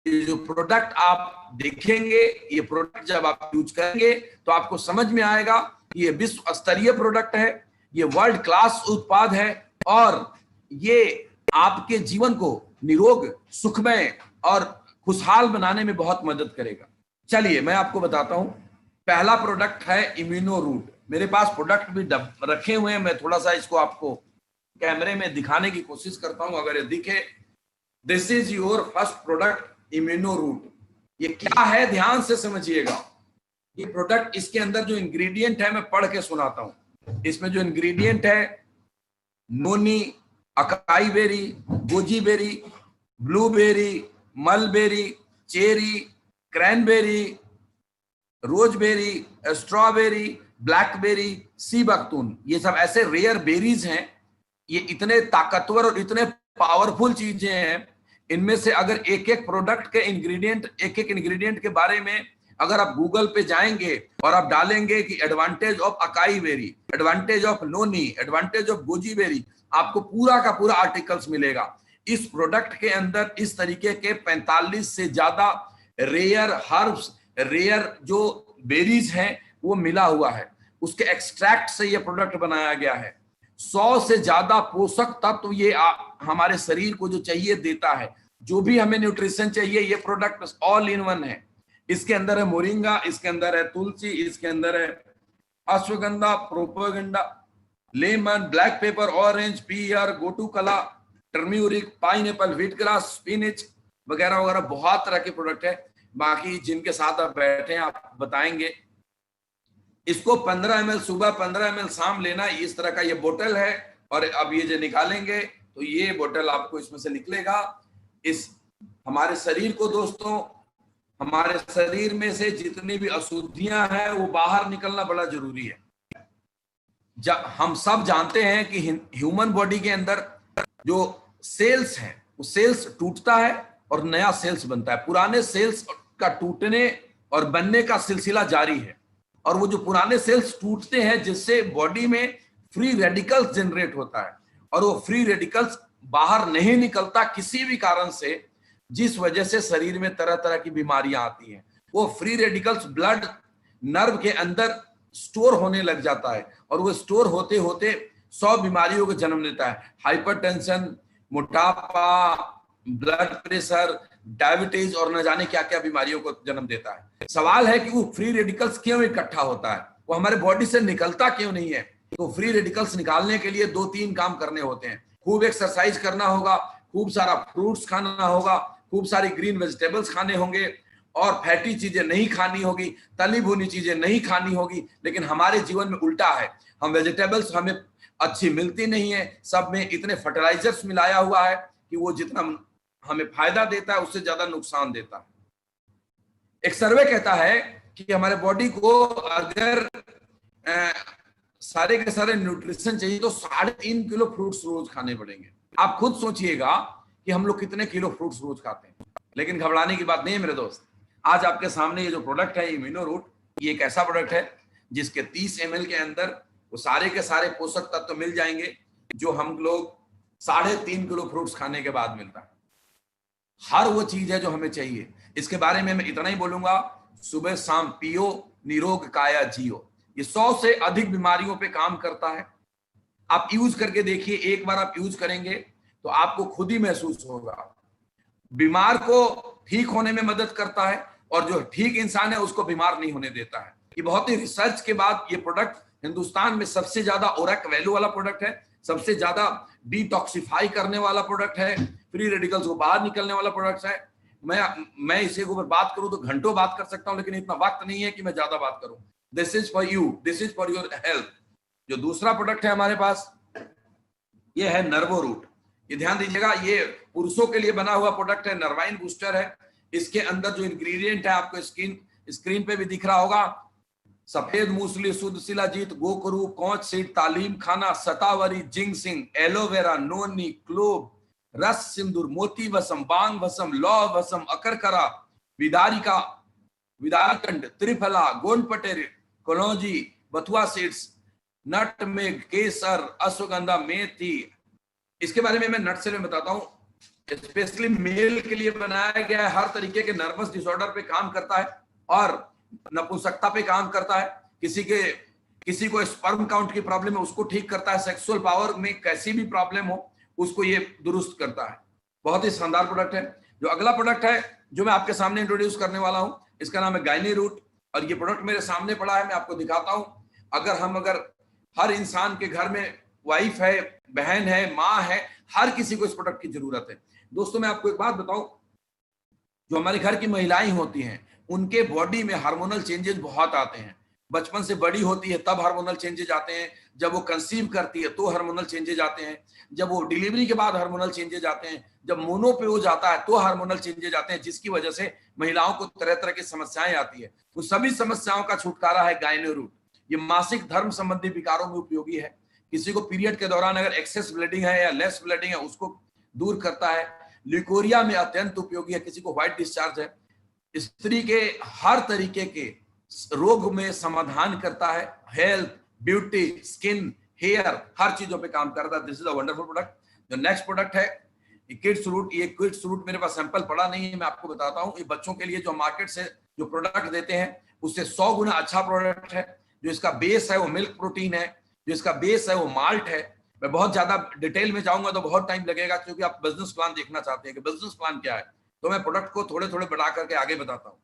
ये जो प्रोडक्ट आप देखेंगे, ये प्रोडक्ट जब आप यूज करेंगे तो आपको समझ में आएगा कि ये विश्व स्तरीय प्रोडक्ट है, ये वर्ल्ड क्लास उत्पाद है और ये आपके जीवन को निरोग, सुखमय और खुशहाल बनाने में बहुत मदद करेगा। चलिए मैं आपको बताता हूं। पहला प्रोडक्ट है इम्यूनो रूट। मेरे पास प्रोडक्ट भी रखे हुए हैं, मैं थोड़ा सा इसको आपको कैमरे में दिखाने की कोशिश करता हूं, अगर ये दिखे। This is your first product Immuno Root. ये क्या है ध्यान से समझिएगा। ये प्रोडक्ट, इसके अंदर जो इंग्रेडिएंट है मैं पढ़ के सुनाता हूं। इसमें जो इंग्रेडिएंट है, noni, acai berry, goji berry, blueberry, mulberry, cherry, cranberry, raspberry, strawberry, blackberry, sea buckthorn, ये सब ऐसे रेयर बेरीज हैं। ये इतने ताकतवर और इतने पावरफुल चीजें हैं, इनमें से अगर एक एक प्रोडक्ट के इंग्रेडिएंट, एक एक इंग्रेडिएंट के बारे में अगर आप गूगल पे जाएंगे और आप डालेंगे कि advantage of acai berry, advantage of noni, advantage of goji berry, आपको पूरा का पूरा आर्टिकल्स मिलेगा। इस प्रोडक्ट के अंदर इस तरीके के 45 से ज्यादा रेयर हर्ब्स, रेयर जो बेरीज हैं वो मिला हुआ है। उसके एक्सट्रैक्ट से ये प्रोडक्ट बनाया गया है। 100 से ज्यादा पोषक तत्व ये हमारे शरीर को जो चाहिए देता है। जो भी हमें न्यूट्रिशन चाहिए, ये प्रोडक्ट ऑल इन वन है। इसके अंदर है मोरिंगा, इसके अंदर है तुलसी, इसके अंदर है अश्वगंधा, प्रोपोगंडा, lemon, black pepper, orange, pear, gotu kola, turmeric, pineapple, wheat grass, spinach वगैरह वगैरह बहुत तरह के प्रोडक्ट है। बाकी जिनके साथ आप बैठे हैं आप बताएंगे। इसको 15 ml सुबह, 15 ml शाम लेना, इस तरह का ये बोतल है। और अब ये जो निकालेंगे तो ये बोतल आपको इसमें से निकलेगा। इस हमारे शरीर को दोस्तों हमारे शरीर में से जितनी भी अशुद्धियां हैं वो बाहर निकलना बड़ा जरूरी है। हम सब जानते हैं कि ह्यूमन बॉडी के अंदर जो सेल्स हैं वो सेल्स टूटता है और नया सेल्स बनता है। पुराने सेल्स का टूटने और बनने का सिलसिला जारी है, और वो जो पुराने सेल्स टूटते हैं जिससे बॉडी में फ्री रेडिकल्स जनरेट होता है, और वो फ्री रेडिकल्स बाहर नहीं निकलता किसी भी कारण से, जिस वजह से शरीर में तरह तरह की बीमारियां आती हैं। वो फ्री रेडिकल्स ब्लड नर्व के अंदर स्टोर होने लग जाता है, और वो स्टोर होते होते 100 बीमारियों को जन्म देता है। हाइपरटेंशन, मोटापा, ब्लड प्रेशर, डायबिटीज और न जाने क्या क्या बीमारियों को जन्म देता है। सवाल है कि वो फ्री रेडिकल्स क्यों इकट्ठा होता है, वो हमारे बॉडी से निकलता क्यों नहीं है? तो फ्री रेडिकल्स निकालने के लिए 2-3 काम करने होते हैं। खूब एक्सरसाइज करना होगा, खूब सारा फ्रूट्स खाना होगा, खूब सारी ग्रीन वेजिटेबल्स खाने होंगे, और फैटी चीजें नहीं खानी होगी, तली भुनी चीजें नहीं खानी होगी। लेकिन हमारे जीवन में उल्टा है, हम वेजिटेबल्स हमें अच्छी मिलती नहीं है, सब में इतने फर्टिलाइजर्स मिलाया हुआ है कि वो जितना हमें फायदा देता है उससे ज्यादा नुकसान देता है। एक सर्वे कहता है कि हमारे बॉडी को अगर सारे के सारे न्यूट्रिशन चाहिए तो 3.5 किलो फ्रूट्स रोज खाने पड़ेंगे। आप खुद सोचिएगा कि हम लोग कितने किलो फ्रूट्स रोज खाते हैं। लेकिन घबराने की बात नहीं है मेरे दोस्त, आज आपके सामने ये जो प्रोडक्ट है इम्यूनो रूट, ये एक ऐसा प्रोडक्ट है जिसके 30 ml के अंदर वो सारे के सारे पोषक तत्व मिल जाएंगे जो हम लोग 3.5 किलो फ्रूट्स खाने के बाद मिलता है। हर वो चीज है जो हमें चाहिए। इसके बारे में मैं इतना ही बोलूंगा, सुबह शाम पियो, निरोग काया जियो। ये 100 से अधिक बीमारियों पे काम करता है। आप यूज करके देखिए, एक बार आप यूज करेंगे तो आपको खुद ही महसूस होगा। बीमार को ठीक होने में मदद करता है, और जो ठीक इंसान है उसको बीमार नहीं होने देता है। ये बहुत ही रिसर्च के बाद ये प्रोडक्ट हिंदुस्तान में सबसे ज्यादा ओरक वैल्यू वाला प्रोडक्ट है, सबसे ज्यादा डिटॉक्सिफाई करने वाला प्रोडक्ट है, फ्री रेडिकल्स को बाहर निकलने वाला प्रोडक्ट है। मैं इसे ऊपर बात करूं तो घंटों बात कर सकता हूं, लेकिन इतना वक्त नहीं है कि मैं ज्यादा बात करूं। This is for you, this is for your health. जो दूसरा प्रोडक्ट है हमारे पास, ये है नर्वो रूट। ये ध्यान दीजिएगा, ये पुरुषों के लिए बना हुआ प्रोडक्ट है, नर्वाइन बूस्टर है। इसके अंदर जो इंग्रेडिएंट है आपको स्क्रीन पे भी दिख रहा होगा। सफेद मूसली, शुद्ध शिलाजीत, गोकरू, कौच सीड, तालीम खाना, सतावरी, जिंगसिंग, एलोवेरा, नोनी, क्लोव, रस सिंदूर, मोती वसम, बांग वसम, लौ वसम, अकरकरा, विदारिका, विदारकंड, त्रिफला, गोंडपटेर, कलौजी, बथुआ सीड्स, नटमेग, केसर, अश्वगंधा, मेथी। इसके बारे में मैं नट में बताता हूं। स्पेशली मेल के लिए बनाया गया है, हर तरीके के नर्वस डिसऑर्डर पे काम करता है और नपुंसकता पे काम करता है। किसी को स्पर्म काउंट की प्रॉब्लम है उसको ठीक करता है, सेक्सुअल पावर में कैसी भी प्रॉब्लम हो उसको ये दुरुस्त करता है। बहुत ही शानदार प्रोडक्ट है। जो अगला प्रोडक्ट है जो मैं आपके सामने इंट्रोड्यूस करने वाला हूं, इसका नाम है गायनी रूट, और ये प्रोडक्ट मेरे सामने पड़ा है, मैं आपको दिखाता हूं। अगर हर इंसान के घर में वाइफ है, बहन है, माँ है, हर किसी को इस प्रोडक्ट की जरूरत है। दोस्तों मैं आपको एक बात बताऊं, जो हमारे घर की महिलाएं होती हैं उनके बॉडी में हार्मोनल चेंजेस बहुत आते हैं। बचपन से बड़ी होती है तब हार्मोनल चेंजेस आते हैं, जब वो कंसीव करती है तो हार्मोनल चेंजेस आते हैं, जब वो डिलीवरी के बाद हार्मोनल चेंजेस आते हैं, जब मोनोपोज आता है तो हार्मोनल चेंजेस आते हैं, जिसकी वजह से महिलाओं को तरह तरह की समस्याएं आती है। उन सभी समस्याओं का छुटकारा है गायनी रूट। ये मासिक धर्म संबंधी विकारों में उपयोगी है। किसी को पीरियड के दौरान अगर एक्सेस ब्लीडिंग है या लेस ब्लीडिंग है उसको दूर करता है। ल्यूकोरिया में अत्यंत उपयोगी है, किसी को व्हाइट डिस्चार्ज है, स्त्री के हर तरीके के रोग में समाधान करता है। हेल्थ, ब्यूटी, स्किन, हेयर, हर चीजों पे काम करता है। This is a wonderful product. जो नेक्स्ट प्रोडक्ट है किड्स रूट। ये किड्स रूट मेरे पास सैंपल पड़ा नहीं है, मैं आपको बताता हूँ। ये बच्चों के लिए जो मार्केट से जो प्रोडक्ट देते हैं उससे 100 गुना अच्छा प्रोडक्ट है। जो इसका बेस है वो मिल्क प्रोटीन है, जो इसका बेस है वो माल्ट है। मैं बहुत ज्यादा डिटेल में जाऊंगा तो बहुत टाइम लगेगा, क्योंकि आप बिजनेस प्लान देखना चाहते हैं कि बिजनेस प्लान क्या है, तो मैं प्रोडक्ट को थोड़े थोड़े बढ़ा करके आगे बताता हूं।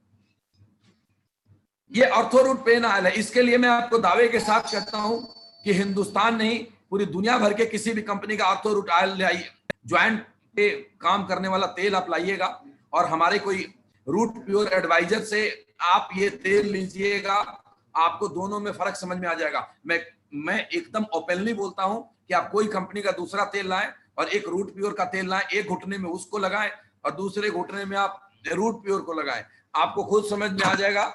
ये ऑर्थोरूट पेन ऑयल है। इसके लिए मैं आपको दावे के साथ कहता हूं कि हिंदुस्तान नहीं पूरी दुनिया भर के किसी भी कंपनी का ऑर्थोरूट ऑयल ले आइए, ज्वाइंट पे काम करने वाला तेल आप लाइएगा, और हमारे कोई रूट प्योर एडवाइजर से आप ये तेल लीजिएगा, आपको दोनों में फर्क समझ में आ जाएगा। मैं एकदम ओपनली बोलता हूं कि आप कोई कंपनी का दूसरा तेल लाएं और एक रूट प्योर का तेल लाएं, एक घुटने में उसको लगाएं और दूसरे घुटने में आप रूट प्योर को लगाएं, आपको खुद समझ में आ जाएगा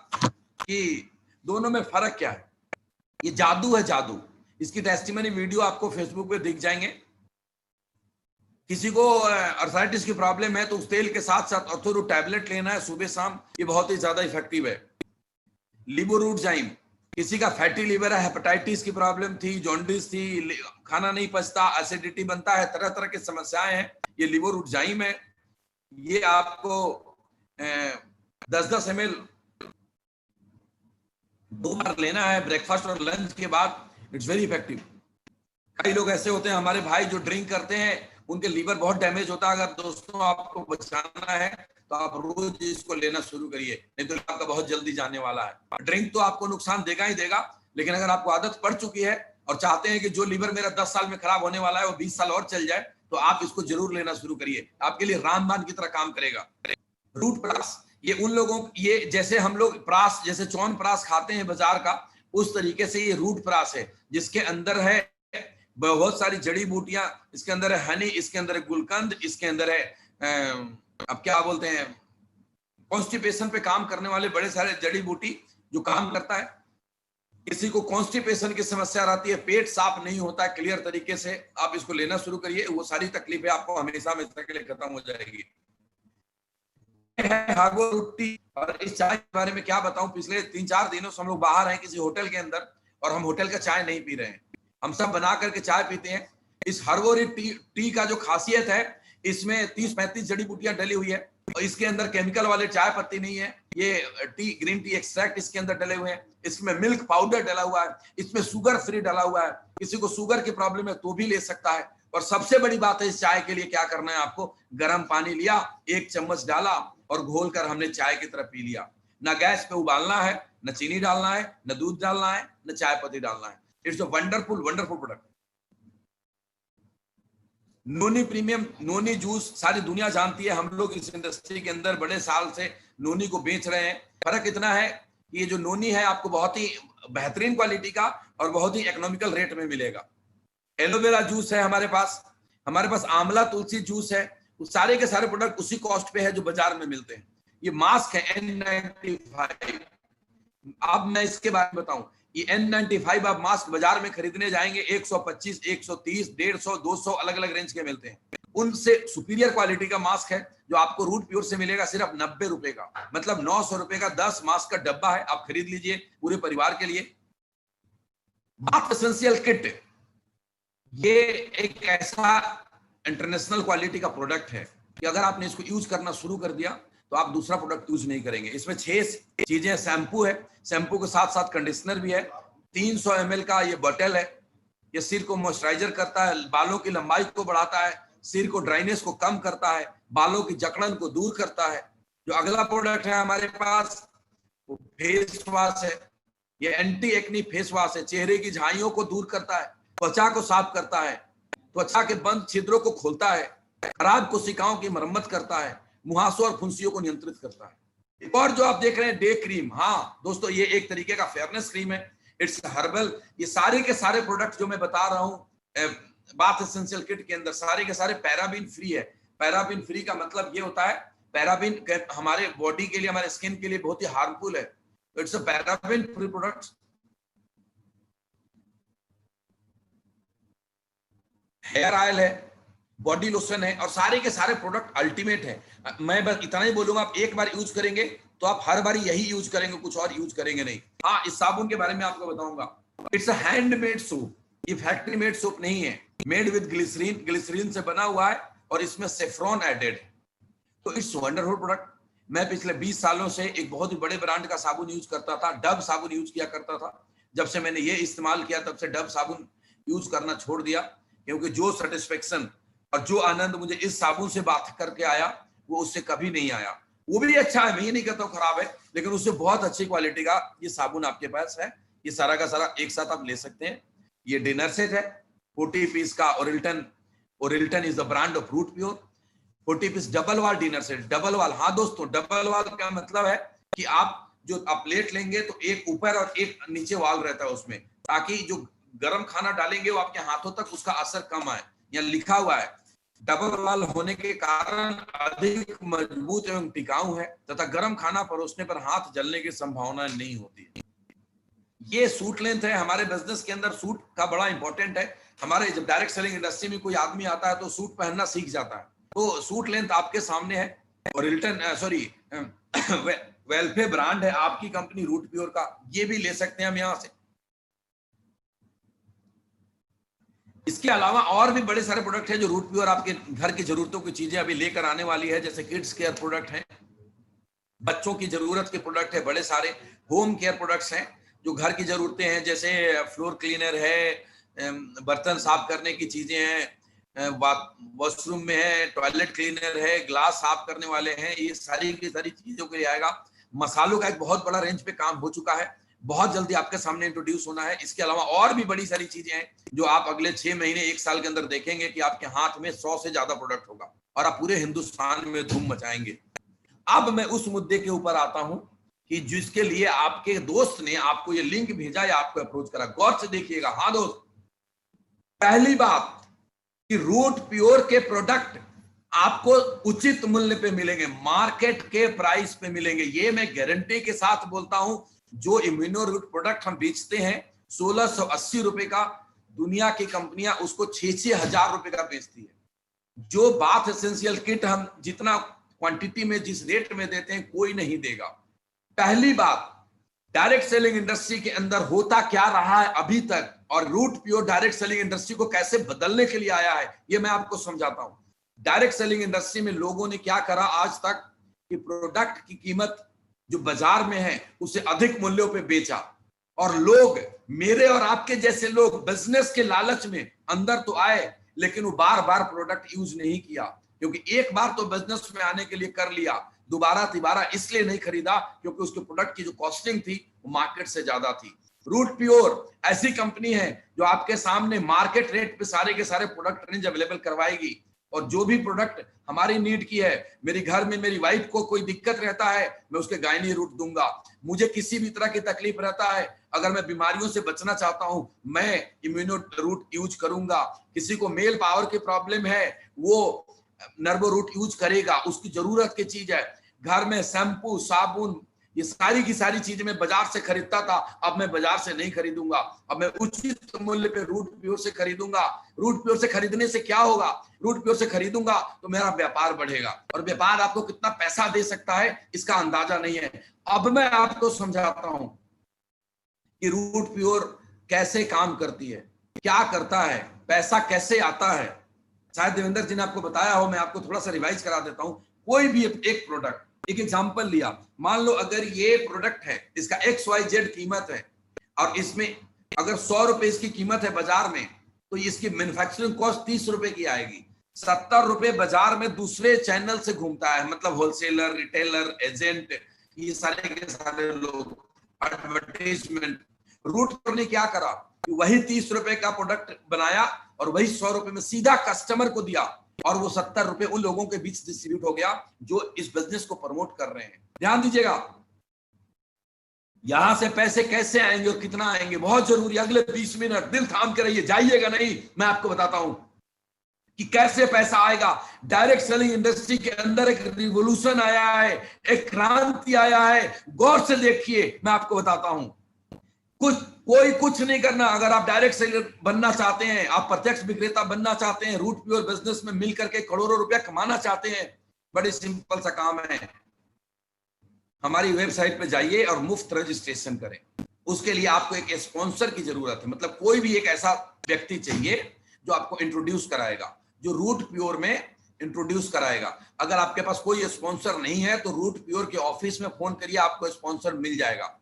कि दोनों में फर्क क्या है। ये जादू है, जादू। इसकी टेस्टिमनी वीडियो आपको फेसबुक पे दिख जाएंगे। किसी को अर्थराइटिस की प्रॉब्लम है तो उस तेल के साथ साथ ऑर्थो टैबलेट लेना है सुबह शाम, ये बहुत ही ज्यादा इफेक्टिव है। लिबोरूटजाइम, किसी का फैटी लिवर है, हेपेटाइटिस की प्रॉब्लम थी, जॉन्डिस थी, खाना नहीं पचता, एसिडिटी बनता है, तरह तरह की समस्याएं हैं, ये लिबोरूटजाइम है। ये आपको 10-10 ml 2 बार लेना है, ब्रेकफास्ट और लंच के बाद। It's very effective. कई लोग ऐसे होते हैं हमारे भाई जो ड्रिंक करते हैं, उनके लीवर बहुत डैमेज होता है। अगर दोस्तों आपको बचाना है तो आप रोज इसको लेना शुरू करिए, नहीं तो आपका बहुत जल्दी जाने वाला है। ड्रिंक तो आपको नुकसान देगा ही देगा, लेकिन अगर आपको आदत पड़ चुकी है और चाहते हैं कि जो लीवर मेरा 10 साल में खराब होने वाला है वो 20 साल और चल जाए, तो आप इसको जरूर लेना शुरू करिए। आपके लिए रामबाण की तरह काम करेगा। रूट प्रास, ये उन लोगों, ये जैसे हम लोग प्रास, जैसे चौन प्रास खाते हैं बाजार का, उस तरीके से ये रूट प्रास है, जिसके अंदर है बहुत सारी जड़ी बूटियां। इसके अंदर है हनी, इसके अंदर है गुलकंद, इसके अंदर है अब क्या बोलते हैं, कॉन्स्टिपेशन पे काम करने वाले बड़े सारे जड़ी बूटी जो काम करता है। किसी को कॉन्स्टिपेशन की समस्या रहती है, पेट साफ नहीं होता है क्लियर तरीके से, आप इसको लेना शुरू करिए, वो सारी तकलीफें आपको हमेशा हमेशा के लिए खत्म हो जाएगी। हागो रोटी, और इस चाय के बारे में क्या बताऊं, पिछले 3-4 दिनों से हम लोग बाहर हैं किसी होटल के अंदर, और हम होटल का चाय नहीं पी रहे हैं, हम सब बना करके चाय पीते हैं। इस हर्बोरी टी का जो खासियत है, इसमें 30-35 जड़ी बूटियां डली हुई है, और इसके अंदर केमिकल वाले चाय पत्ती नहीं है। ये टी, ग्रीन टी एक्सट्रैक्ट इसके अंदर डले हुए हैं, इसमें मिल्क पाउडर डला हुआ है, इसमें शुगर फ्री डला हुआ है। किसी को शुगर की प्रॉब्लम है तो भी ले सकता है। और सबसे बड़ी बात है, इस चाय के लिए क्या करना है आपको, गर्म पानी लिया, 1 चम्मच डाला और घोल कर हमने चाय की तरह पी लिया। ना गैस पे उबालना है, न चीनी डालना है, न दूध डालना है, न चाय पत्ती डालना है। It's a wonderful wonderful product. Noni premium, noni juice सारी दुनिया जानती है, हम लोग इस इंडस्ट्री के अंदर बड़े साल से नोनी को बेच रहे हैं। फर्क इतना है कि ये जो नोनी है आपको बहुत ही बेहतरीन क्वालिटी का और बहुत ही इकोनॉमिकल रेट में मिलेगा। एलोवेरा जूस है हमारे पास आंवला तुलसी जूस है, सारे के सारे प्रोडक्ट उसी कॉस्ट पे है जो बाजार में मिलते हैं। ये मास्क है N95। अब मैं इसके बारे में बताऊं, ये N95 आप मास्क बाजार में खरीदने जाएंगे 125, 130, 150, 200 अलग अलग रेंज के मिलते हैं। उनसे सुपीरियर क्वालिटी का मास्क है जो आपको रूट प्योर से मिलेगा सिर्फ 90 रुपए का, मतलब 900 रुपए का 10 मास्क का डब्बा है, आप खरीद लीजिए पूरे परिवार के लिए। बाथ एसेंशियल किट, ये एक ऐसा इंटरनेशनल क्वालिटी का प्रोडक्ट है कि अगर आपने इसको यूज करना शुरू कर दिया तो आप दूसरा प्रोडक्ट यूज नहीं करेंगे। इसमें 6 चीजें, शैम्पू है, शैम्पू के साथ साथ कंडीशनर भी है, 300 ml का ये बॉटल है। ये सिर को मॉइस्चराइजर करता है, बालों की लंबाई को बढ़ाता है, सिर को ड्राइनेस को कम करता है, बालों की जकड़न को दूर करता है। जो अगला प्रोडक्ट है हमारे पास वो फेस वॉश है। ये एंटी एक्नी फेस वॉश है, चेहरे की झाइयों को दूर करता है, त्वचा को साफ करता है, त्वचा के बंद छिद्रों को खोलता है, खराब कोशिकाओं की मरम्मत करता है, मुहासों और फुंसियों को नियंत्रित करता है। एक और जो आप देख रहे हैं डे क्रीम, हाँ दोस्तों ये एक तरीके का फेयरनेस क्रीम है, इट्स हर्बल। ये सारे के सारे प्रोडक्ट जो मैं बता रहा हूँ बाथ एसेंशियल किट के अंदर सारे के सारे पैराबिन फ्री है। पैराबिन फ्री का मतलब ये होता है, पैराबिन हमारे बॉडी के लिए, हमारे स्किन के लिए बहुत ही हार्मफुल है, तो it's a paraben free product. Hair oil है, बॉडी लोशन है, और सारे के सारे प्रोडक्ट अल्टीमेट है। मैं बस इतना ही बोलूंगा, आप एक बार यूज करेंगे तो आप हर बार यही यूज करेंगे, कुछ और यूज करेंगे नहीं। हाँ, इस साबुन के बारे में आपको बताऊंगा, इट्स अ हैंडमेड सोप, ये फैक्ट्री मेड सोप नहीं है, मेड विद ग्लिसरीन, ग्लिसरीन से बना हुआ है और इसमें सेफ्रॉन एडेड है, तो इट्स वंडरफुल प्रोडक्ट। मैं पिछले 20 सालों से एक बहुत ही बड़े ब्रांड का साबुन यूज करता था, डब साबुन यूज किया करता था। जब से मैंने ये इस्तेमाल किया तब से डब साबुन यूज करना छोड़ दिया, क्योंकि जो सेटिस्फेक्शन और जो आनंद मुझे इस साबुन से बात करके आया वो उससे कभी नहीं आया। वो भी अच्छा है, मैं ये नहीं कहता हूँ खराब है, लेकिन उससे बहुत अच्छी क्वालिटी का ये साबुन आपके पास है। ये सारा का सारा एक साथ आप ले सकते हैं। ये डिनर सेट है 40 पीस का, ओरिल्टन is the brand of Root Pure. 40 piece double wall dinner set, double wall. हाँ दोस्तों, डबल वाल का मतलब है कि आप जो आप प्लेट लेंगे तो एक ऊपर और एक नीचे वाल रहता है उसमें, ताकि जो गर्म खाना डालेंगे वो आपके हाथों तक उसका असर कम आए। यहाँ लिखा हुआ है डबल वाल होने के कारण अधिक मजबूत एवं टिकाऊ है तथा गर्म खाना परोसने पर हाथ जलने की संभावना नहीं होती। ये सूट लेंथ है। हमारे बिजनेस के अंदर सूट का बड़ा इंपॉर्टेंट है। हमारे जब डायरेक्ट सेलिंग इंडस्ट्री में कोई आदमी आता है तो सूट पहनना सीख जाता है। तो सूट लेंथ आपके सामने है और वेल्फे ब्रांड है आपकी कंपनी रूट प्योर का, ये भी ले सकते हैं हम यहां से। इसके अलावा और भी बड़े सारे प्रोडक्ट हैं जो रूट प्योर आपके घर की जरूरतों की चीजें अभी लेकर आने वाली है, जैसे किड्स केयर प्रोडक्ट हैं, बच्चों की जरूरत के प्रोडक्ट है, बड़े सारे होम केयर प्रोडक्ट्स हैं जो घर की जरूरतें हैं, जैसे फ्लोर क्लीनर है, बर्तन साफ करने की चीजें हैं, वॉशरूम में है, टॉयलेट क्लीनर है, ग्लास साफ करने वाले हैं, ये सारी की सारी चीजों के लिए आएगा। मसालों का एक बहुत बड़ा रेंज पे काम हो चुका है, बहुत जल्दी आपके सामने इंट्रोड्यूस होना है। इसके अलावा और भी बड़ी सारी चीजें हैं जो आप अगले 6 महीने 1 साल के अंदर देखेंगे कि आपके हाथ में 100 से ज्यादा प्रोडक्ट होगा और आप पूरे हिंदुस्तान में धूम मचाएंगे। अब मैं उस मुद्दे के ऊपर आता हूं कि जिसके लिए आपके दोस्त ने आपको ये लिंक भेजा या आपको अप्रोच करा। गौर से देखिएगा। हाँ दोस्त, पहली बात कि रूट प्योर के प्रोडक्ट आपको उचित मूल्य पे मिलेंगे, मार्केट के प्राइस पे मिलेंगे, ये मैं गारंटी के साथ बोलता हूं। जो इम्यूनो रूट प्रोडक्ट हम बेचते हैं 1680 रुपए का, दुनिया की कंपनियां उसको 6-6 हजार रुपए का बेचती है। जो बाथ एसेंशियल किट हम जितना क्वांटिटी में जिस रेट में देते हैं कोई नहीं देगा। पहली बात, डायरेक्ट सेलिंग इंडस्ट्री के अंदर होता क्या रहा है अभी तक और Root Pure direct selling industry को कैसे बदलने के लिए आया है, ये मैं आपको समझाता हूं। डायरेक्ट सेलिंग इंडस्ट्री में लोगों ने क्या करा आज तक कि प्रोडक्ट की कीमत जो बाजार में है उसे अधिक मूल्यों पे बेचा, और लोग, मेरे और आपके जैसे लोग बिजनेस के लालच में अंदर तो आए लेकिन वो बार बार प्रोडक्ट यूज नहीं किया, क्योंकि एक बार तो बिजनेस में आने के लिए कर लिया, दोबारा तिबारा इसलिए नहीं खरीदा क्योंकि उसके प्रोडक्ट की जो कॉस्टिंग थी वो मार्केट से ज्यादा थी। रूट प्योर ऐसी कंपनी है जो आपके सामने मार्केट रेट पे सारे के सारे प्रोडक्ट रेंज अवेलेबल करवाएगी, और जो भी प्रोडक्ट हमारी नीड की है, मेरे घर में मेरी वाइफ को कोई दिक्कत रहता है मैं उसके गायनी रूट दूंगा, मुझे किसी भी तरह की तकलीफ रहता है, अगर मैं बीमारियों से बचना चाहता हूं मैं इम्यूनो रूट यूज करूंगा, किसी को मेल पावर की प्रॉब्लम है वो नर्वो रूट यूज करेगा, उसकी जरूरत की चीज है। घर में शैम्पू, साबुन, ये सारी की सारी चीजें मैं बाजार से खरीदता था, अब मैं बाजार से नहीं खरीदूंगा, अब मैं उचित मूल्य पे रूट प्योर से खरीदूंगा। रूट प्योर से खरीदने से क्या होगा, रूट प्योर से खरीदूंगा तो मेरा व्यापार बढ़ेगा, और व्यापार आपको कितना पैसा दे सकता है इसका अंदाजा नहीं है। अब मैं आपको समझाता हूं कि रूट प्योर कैसे काम करती है, क्या करता है, पैसा कैसे आता है। शायद देवेंद्र जी ने आपको बताया हो, मैं आपको थोड़ा सा रिवाइज करा देता हूं। कोई भी एक प्रोडक्ट, एक एग्जांपल लिया, मान लो अगर ये प्रोडक्ट है, इसका XYZ कीमत है, और इसमें अगर 100 रुपए इसकी कीमत है बाजार में, तो इसकी मैन्युफैक्चरिंग कॉस्ट 30 रुपए की आएगी। 70 रुपए बाजार में दूसरे चैनल से घूमता है, मतलब होलसेलर, रिटेलर, एजेंट, ये सारे के सारे लोग, एडवर्टाइजमेंट। रूट ने क्या करा, वही 30 रुपए का प्रोडक्ट बनाया और वही 100 रुपए में सीधा कस्टमर को दिया, और वो 70 रुपए उन लोगों के बीच डिस्ट्रीब्यूट हो गया जो इस बिजनेस को प्रमोट कर रहे हैं। ध्यान दीजिएगा, यहां से पैसे कैसे आएंगे और कितना आएंगे बहुत जरूरी। अगले 20 मिनट दिल थाम के रहिए, जाइएगा नहीं, मैं आपको बताता हूं कि कैसे पैसा आएगा। डायरेक्ट सेलिंग इंडस्ट्री के अंदर एक रिवोल्यूशन आया है, एक क्रांति आया है। गौर से देखिए, मैं आपको बताता हूं। कोई कुछ नहीं करना। अगर आप डायरेक्ट सेलर बनना चाहते हैं, आप प्रत्यक्ष विक्रेता बनना चाहते हैं, रूट प्योर बिजनेस में मिल करके करोड़ों रुपया कमाना चाहते हैं, बड़ी सिंपल सा काम है। हमारी वेबसाइट पे जाइए और मुफ्त रजिस्ट्रेशन करें। उसके लिए आपको एक स्पॉन्सर की जरूरत है, मतलब कोई भी एक ऐसा व्यक्ति चाहिए जो आपको इंट्रोड्यूस कराएगा, जो रूट प्योर में इंट्रोड्यूस कराएगा। अगर आपके पास कोई स्पॉन्सर नहीं है तो रूट प्योर के ऑफिस में फोन करिए, आपको स्पॉन्सर मिल जाएगा।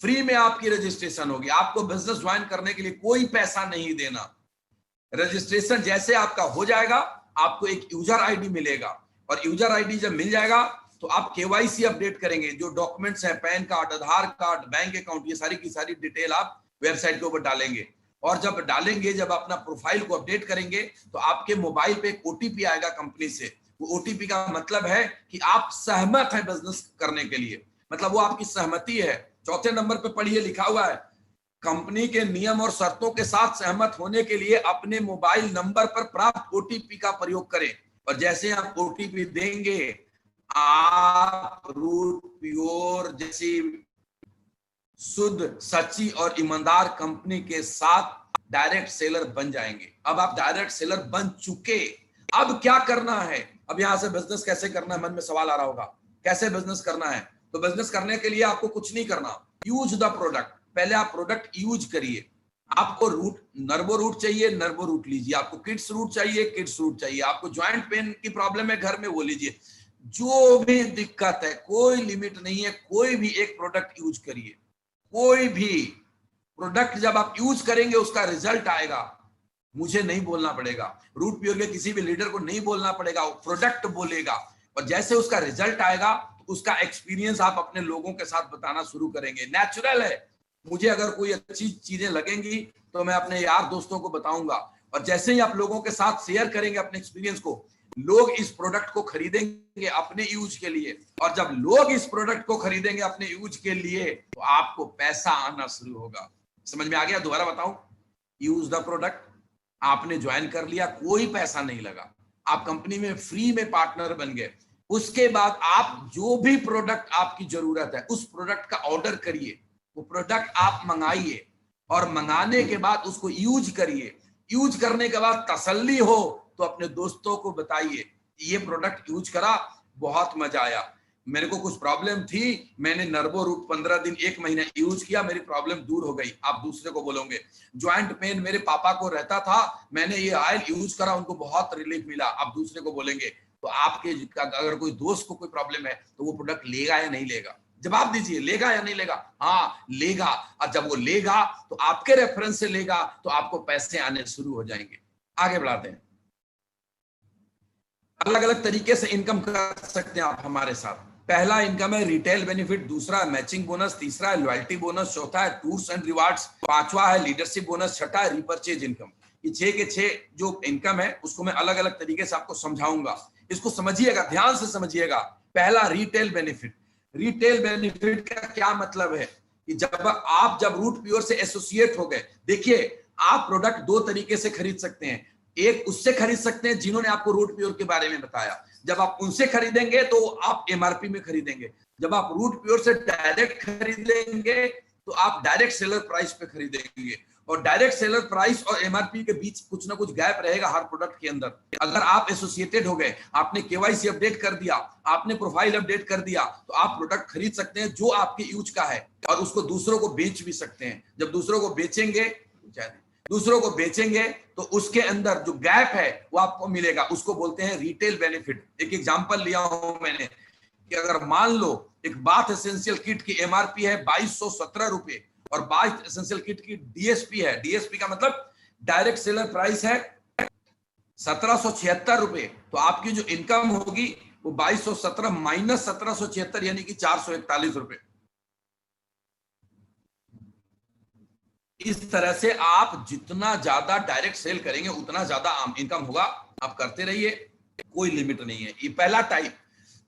फ्री में आपकी रजिस्ट्रेशन होगी। आपको बिजनेस ज्वाइन करने के लिए कोई पैसा नहीं देना। रजिस्ट्रेशन जैसे आपका हो जाएगा, आपको एक यूजर आईडी मिलेगा, और यूजर आईडी जब मिल जाएगा तो आप KYC अपडेट करेंगे। जो डॉक्यूमेंट्स हैं, पैन कार्ड, आधार कार्ड, बैंक अकाउंट, ये सारी की सारी डिटेल आप वेबसाइट के ऊपर डालेंगे, और जब डालेंगे, जब अपना प्रोफाइल को अपडेट करेंगे तो आपके मोबाइल पे एक OTP आएगा कंपनी से। वो OTP का मतलब है कि आप सहमत हैं बिजनेस करने के लिए, मतलब वो आपकी सहमति है। चौथे नंबर पे पढ़िए, लिखा हुआ है कंपनी के नियम और शर्तों के साथ सहमत होने के लिए अपने मोबाइल नंबर पर प्राप्त ओटीपी का प्रयोग करें, और जैसे आप ओटीपी देंगे आप रूट प्योर जैसी शुद्ध, सच्ची और ईमानदार कंपनी के साथ डायरेक्ट सेलर बन जाएंगे। अब आप डायरेक्ट सेलर बन चुके, अब क्या करना है? अब यहां से बिजनेस कैसे करना है, मन में सवाल आ रहा होगा, कैसे बिजनेस करना है? तो बिजनेस करने के लिए आपको कुछ नहीं करना, यूज द प्रोडक्ट। पहले आप प्रोडक्ट यूज करिए। आपको रूट, नर्वो रूट चाहिए, नर्वो रूट लीजिए। आपको किड्स रूट चाहिए, किड्स रूट चाहिए। आपको ज्वाइंट पेन की प्रॉब्लम है घर में, वो लीजिए। जो भी दिक्कत है, कोई लिमिट नहीं है, कोई भी एक प्रोडक्ट यूज करिए। कोई भी प्रोडक्ट जब आप यूज करेंगे उसका रिजल्ट आएगा, मुझे नहीं बोलना पड़ेगा, रूट प्योर के किसी भी लीडर को नहीं बोलना पड़ेगा, वो प्रोडक्ट बोलेगा। और जैसे उसका रिजल्ट आएगा तो उसका एक्सपीरियंस आप अपने लोगों के साथ बताना शुरू करेंगे। नेचुरल है, मुझे अगर कोई अच्छी चीजें लगेंगी तो मैं अपने यार दोस्तों को बताऊंगा, और जैसे ही आप लोगों के साथ शेयर करेंगे अपने एक्सपीरियंस को, लोग इस प्रोडक्ट को खरीदेंगे अपने यूज के लिए। और जब लोग इस प्रोडक्ट को खरीदेंगे अपने यूज के लिए तो आपको पैसा आना शुरू होगा। समझ में आ गया? दोबारा बताऊं, यूज द प्रोडक्ट, आपने ज्वाइन कर लिया, कोई पैसा नहीं लगा, आप कंपनी में फ्री में पार्टनर बन गए। उसके बाद आप जो भी प्रोडक्ट आपकी जरूरत है उस प्रोडक्ट का ऑर्डर करिए, वो प्रोडक्ट आप मंगाइए, और मंगाने के बाद उसको यूज करिए। यूज करने के बाद तसल्ली हो तो अपने दोस्तों को बताइए, ये प्रोडक्ट यूज करा, बहुत मजा आया, मेरे को कुछ प्रॉब्लम थी, मैंने नर्वो रूट 15 दिन 1 महीना यूज किया, मेरी प्रॉब्लम दूर हो गई। आप दूसरे को बोलोगे, ज्वाइंट पेन मेरे पापा को रहता था, मैंने ये ऑयल यूज करा, उनको बहुत रिलीफ मिला, आप दूसरे को बोलेंगे। तो आपके अगर कोई दोस्त को कोई प्रॉब्लम है तो वो प्रोडक्ट लेगा या नहीं लेगा? जवाब दीजिए, लेगा या नहीं लेगा? हाँ लेगा। और जब वो लेगा तो आपके रेफरेंस से लेगा तो आपको पैसे आने शुरू हो जाएंगे। आगे बढ़ाते हैं। अलग अलग तरीके से इनकम कर सकते हैं आप हमारे साथ। पहला इनकम है रिटेल बेनिफिट, दूसरा है मैचिंग बोनस, तीसरा है लॉयल्टी बोनस, चौथा है टूर्स एंड रिवार्ड्स, पांचवा है लीडरशिप बोनस, छठा है रिपर्चेज इनकम। ये 6 के 6 जो इनकम है उसको मैं अलग अलग तरीके से आपको समझाऊंगा, इसको समझिएगा, ध्यान से समझिएगा। पहला रिटेल बेनिफिट। रिटेल बेनिफिट का क्या मतलब है कि जब रूट प्योर से एसोसिएट हो गए, देखिए आप प्रोडक्ट 2 तरीके से खरीद सकते हैं। एक उससे खरीद सकते हैं जिन्होंने आपको रूट प्योर के बारे में बताया, जब आप उनसे खरीदेंगे तो आप एमआरपी में खरीदेंगे। जब आप रूट प्योर से डायरेक्ट खरीदेंगे तो आप डायरेक्ट सेलर प्राइस पे खरीदेंगे, और डायरेक्ट सेलर प्राइस और एमआरपी के बीच कुछ ना कुछ गैप रहेगा हर प्रोडक्ट के अंदर। अगर आप एसोसिएटेड हो गए, आपने केवाईसी अपडेट कर दिया, आपने प्रोफाइल अपडेट कर दिया, तो आप प्रोडक्ट खरीद सकते हैं जो आपके यूज का है, और उसको दूसरों को बेच भी सकते हैं। जब दूसरों को बेचेंगे तो उसके अंदर जो गैप है वो आपको मिलेगा, उसको बोलते हैं रिटेल बेनिफिट। एक एग्जांपल लिया हूं मैंने कि अगर मान लो एक बाथ एसेंशियल किट की एमआरपी है 2217 रुपए, और बाथ एसेंशियल किट की डीएसपी है, डीएसपी का मतलब डायरेक्ट सेलर प्राइस है 1776 रुपए, तो आपकी जो इनकम होगी वो 2217 माइनस 1776 यानी कि 441 रुपए। इस तरह से आप जितना ज्यादा डायरेक्ट सेल करेंगे उतना ज्यादा इनकम होगा। आप करते रहिए, कोई लिमिट नहीं है। ये पहला टाइप।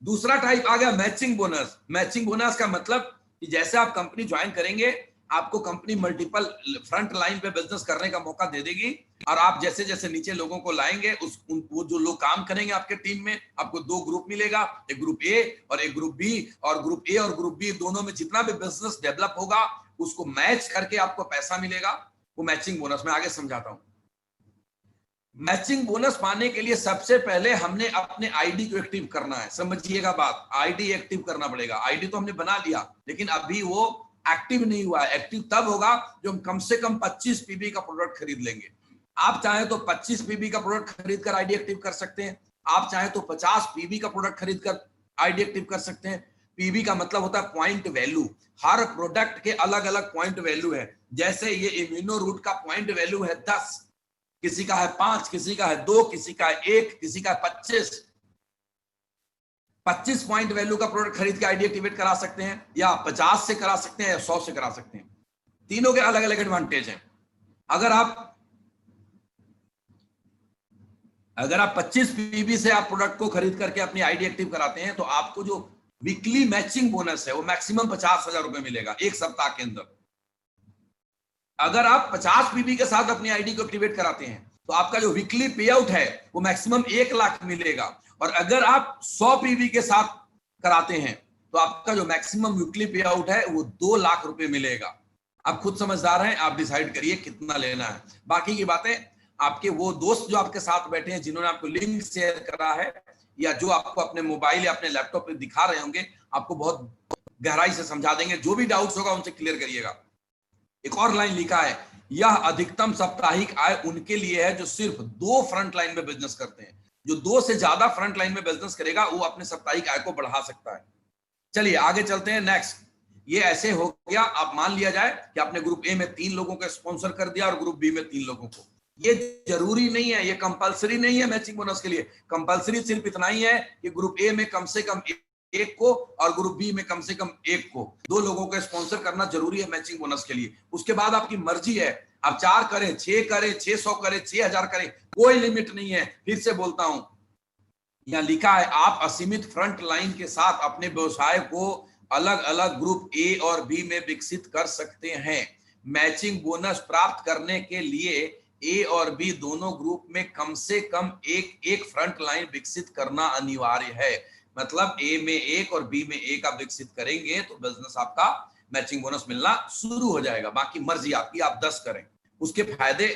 दूसरा टाइप आ गया मैचिंग बोनस। मैचिंग बोनस का मतलब कि जैसे आप कंपनी ज्वाइन करेंगे, आपको कंपनी मल्टीपल फ्रंट लाइन पे बिजनेस करने का मौका दे देगी, और आप जैसे जैसे नीचे लोगों को लाएंगे वो जो लोग काम करेंगे आपके टीम में, आपको 2 ग्रुप मिलेगा, एक ग्रुप ए और एक ग्रुप बी, और ग्रुप ए और ग्रुप बी दोनों में जितना भी बिजनेस डेवलप होगा उसको मैच करके आपको पैसा मिलेगा, वो मैचिंग बोनस। मैं आगे समझाता हूं। मैचिंग बोनस पाने के लिए सबसे पहले हमने अपने आईडी को एक्टिव करना है। समझिएगा बात, आईडी एक्टिव करना पड़ेगा। आईडी तो हमने बना लिया लेकिन अभी वो एक्टिव नहीं हुआ है। एक्टिव तब होगा जो हम कम से कम 25 पीबी का प्रोडक्ट खरीद लेंगे। आप चाहे तो 25 पीबी का प्रोडक्ट खरीद कर आईडी एक्टिव कर सकते हैं, आप चाहे तो 50 पीबी का प्रोडक्ट खरीद कर आईडी एक्टिव कर सकते हैं। पीबी का मतलब होता है पॉइंट वैल्यू। हर प्रोडक्ट के अलग अलग पॉइंट वैल्यू है। जैसे ये इम्यूनो रूट का पॉइंट वैल्यू है 10, किसी का है 5, किसी का है 2, किसी का है 1, किसी का है 25। 25 पॉइंट वैल्यू का प्रोडक्ट खरीद के आईडी एक्टिवेट करा सकते हैं, या 50 से करा सकते हैं, या 100 से करा सकते हैं। तीनों के अलग अलग एडवांटेज हैं। अगर आप 25 पीबी से आप प्रोडक्ट को खरीद करके अपनी आईडी एक्टिव कराते हैं तो आपको जो वीकली मैचिंग बोनस है वो मैक्सिमम 50,000 रुपए मिलेगा 1 सप्ताह के अंदर। अगर आप 50 पीबी के साथ अपनी आईडी को एक्टिवेट कराते हैं तो आपका जो वीकली पे आउट है वो मैक्सिमम 1 लाख मिलेगा, और अगर आप 100 पीबी के साथ कराते हैं तो आपका जो मैक्सिमम वीकली पे आउट है वो 2 लाख रुपए मिलेगा। आप खुद समझदार हैं, आप डिसाइड करिए कितना लेना है। बाकी की बातें आपके वो दोस्त जो आपके साथ बैठे हैं, जिन्होंने आपको लिंक शेयर करा है, या जो आपको अपने मोबाइल या अपने लैपटॉप पे दिखा रहे होंगे, आपको बहुत गहराई से समझा देंगे। जो भी डाउट्स होगा उनसे क्लियर करिएगा। एक और लाइन लिखा है, यह अधिकतम साप्ताहिक आय उनके लिए है जो सिर्फ 2 फ्रंट लाइन में बिजनेस करते हैं। जो 2 से ज्यादा फ्रंट लाइन में बिजनेस करेगा वो अपने साप्ताहिक आय को बढ़ा सकता है। चलिए आगे चलते हैं। नेक्स्ट, ये ऐसे हो गया, आप मान लिया जाए कि आपने ग्रुप ए में 3 लोगों को स्पॉन्सर कर दिया और ग्रुप बी में 3 लोगों को। ये जरूरी नहीं है, ये कंपलसरी नहीं है मैचिंग बोनस के लिए। कंपलसरी सिर्फ इतना ही है कि ग्रुप ए में कम से कम 1 को और ग्रुप बी में कम से कम 1 को, 2 लोगों को स्पॉन्सर करना जरूरी है मैचिंग बोनस के लिए। उसके बाद आपकी मर्जी है, आप 4 करें, 6 करें, 600 करें, 6000 करें, कोई लिमिट नहीं है। फिर से बोलता हूं, यहां लिखा है आप असीमित फ्रंट लाइन के साथ अपने व्यवसाय को अलग अलग ग्रुप ए और बी में विकसित कर सकते हैं। मैचिंग बोनस प्राप्त करने के लिए ए और बी दोनों ग्रुप में कम से कम एक फ्रंट लाइन विकसित करना अनिवार्य है। मतलब ए में 1 और बी में 1 आप विकसित करेंगे तो बिजनेस आपका मैचिंग बोनस मिलना शुरू हो जाएगा। बाकी मर्जी आपकी, आप 10 करें, उसके फायदे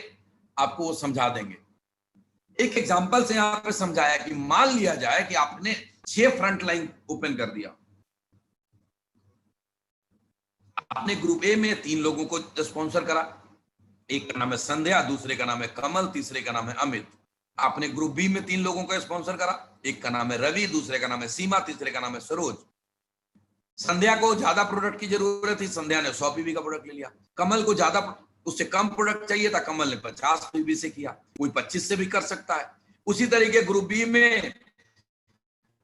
आपको वो समझा देंगे। एक एग्जांपल से यहां पे समझाया कि मान लिया जाए कि आपने 6 फ्रंट लाइन ओपन कर दिया। आपने ग्रुप ए में 3 लोगों को स्पॉन्सर करा, एक का नाम है संध्या, दूसरे का नाम है कमल, तीसरे का नाम है अमित। आपने ग्रुप बी में 3 लोगों को स्पॉन्सर करा, एक का नाम है रवि, दूसरे का नाम है सीमा, तीसरे का नाम है सरोज। संध्या को ज्यादा प्रोडक्ट की जरूरत थी, संध्या ने 100 पीबी का प्रोडक्ट ले लिया। कमल को ज्यादा, उससे कम प्रोडक्ट चाहिए था, कमल ने 50 पीबी से किया। कोई 25 से भी कर सकता है। उसी तरीके ग्रुप बी में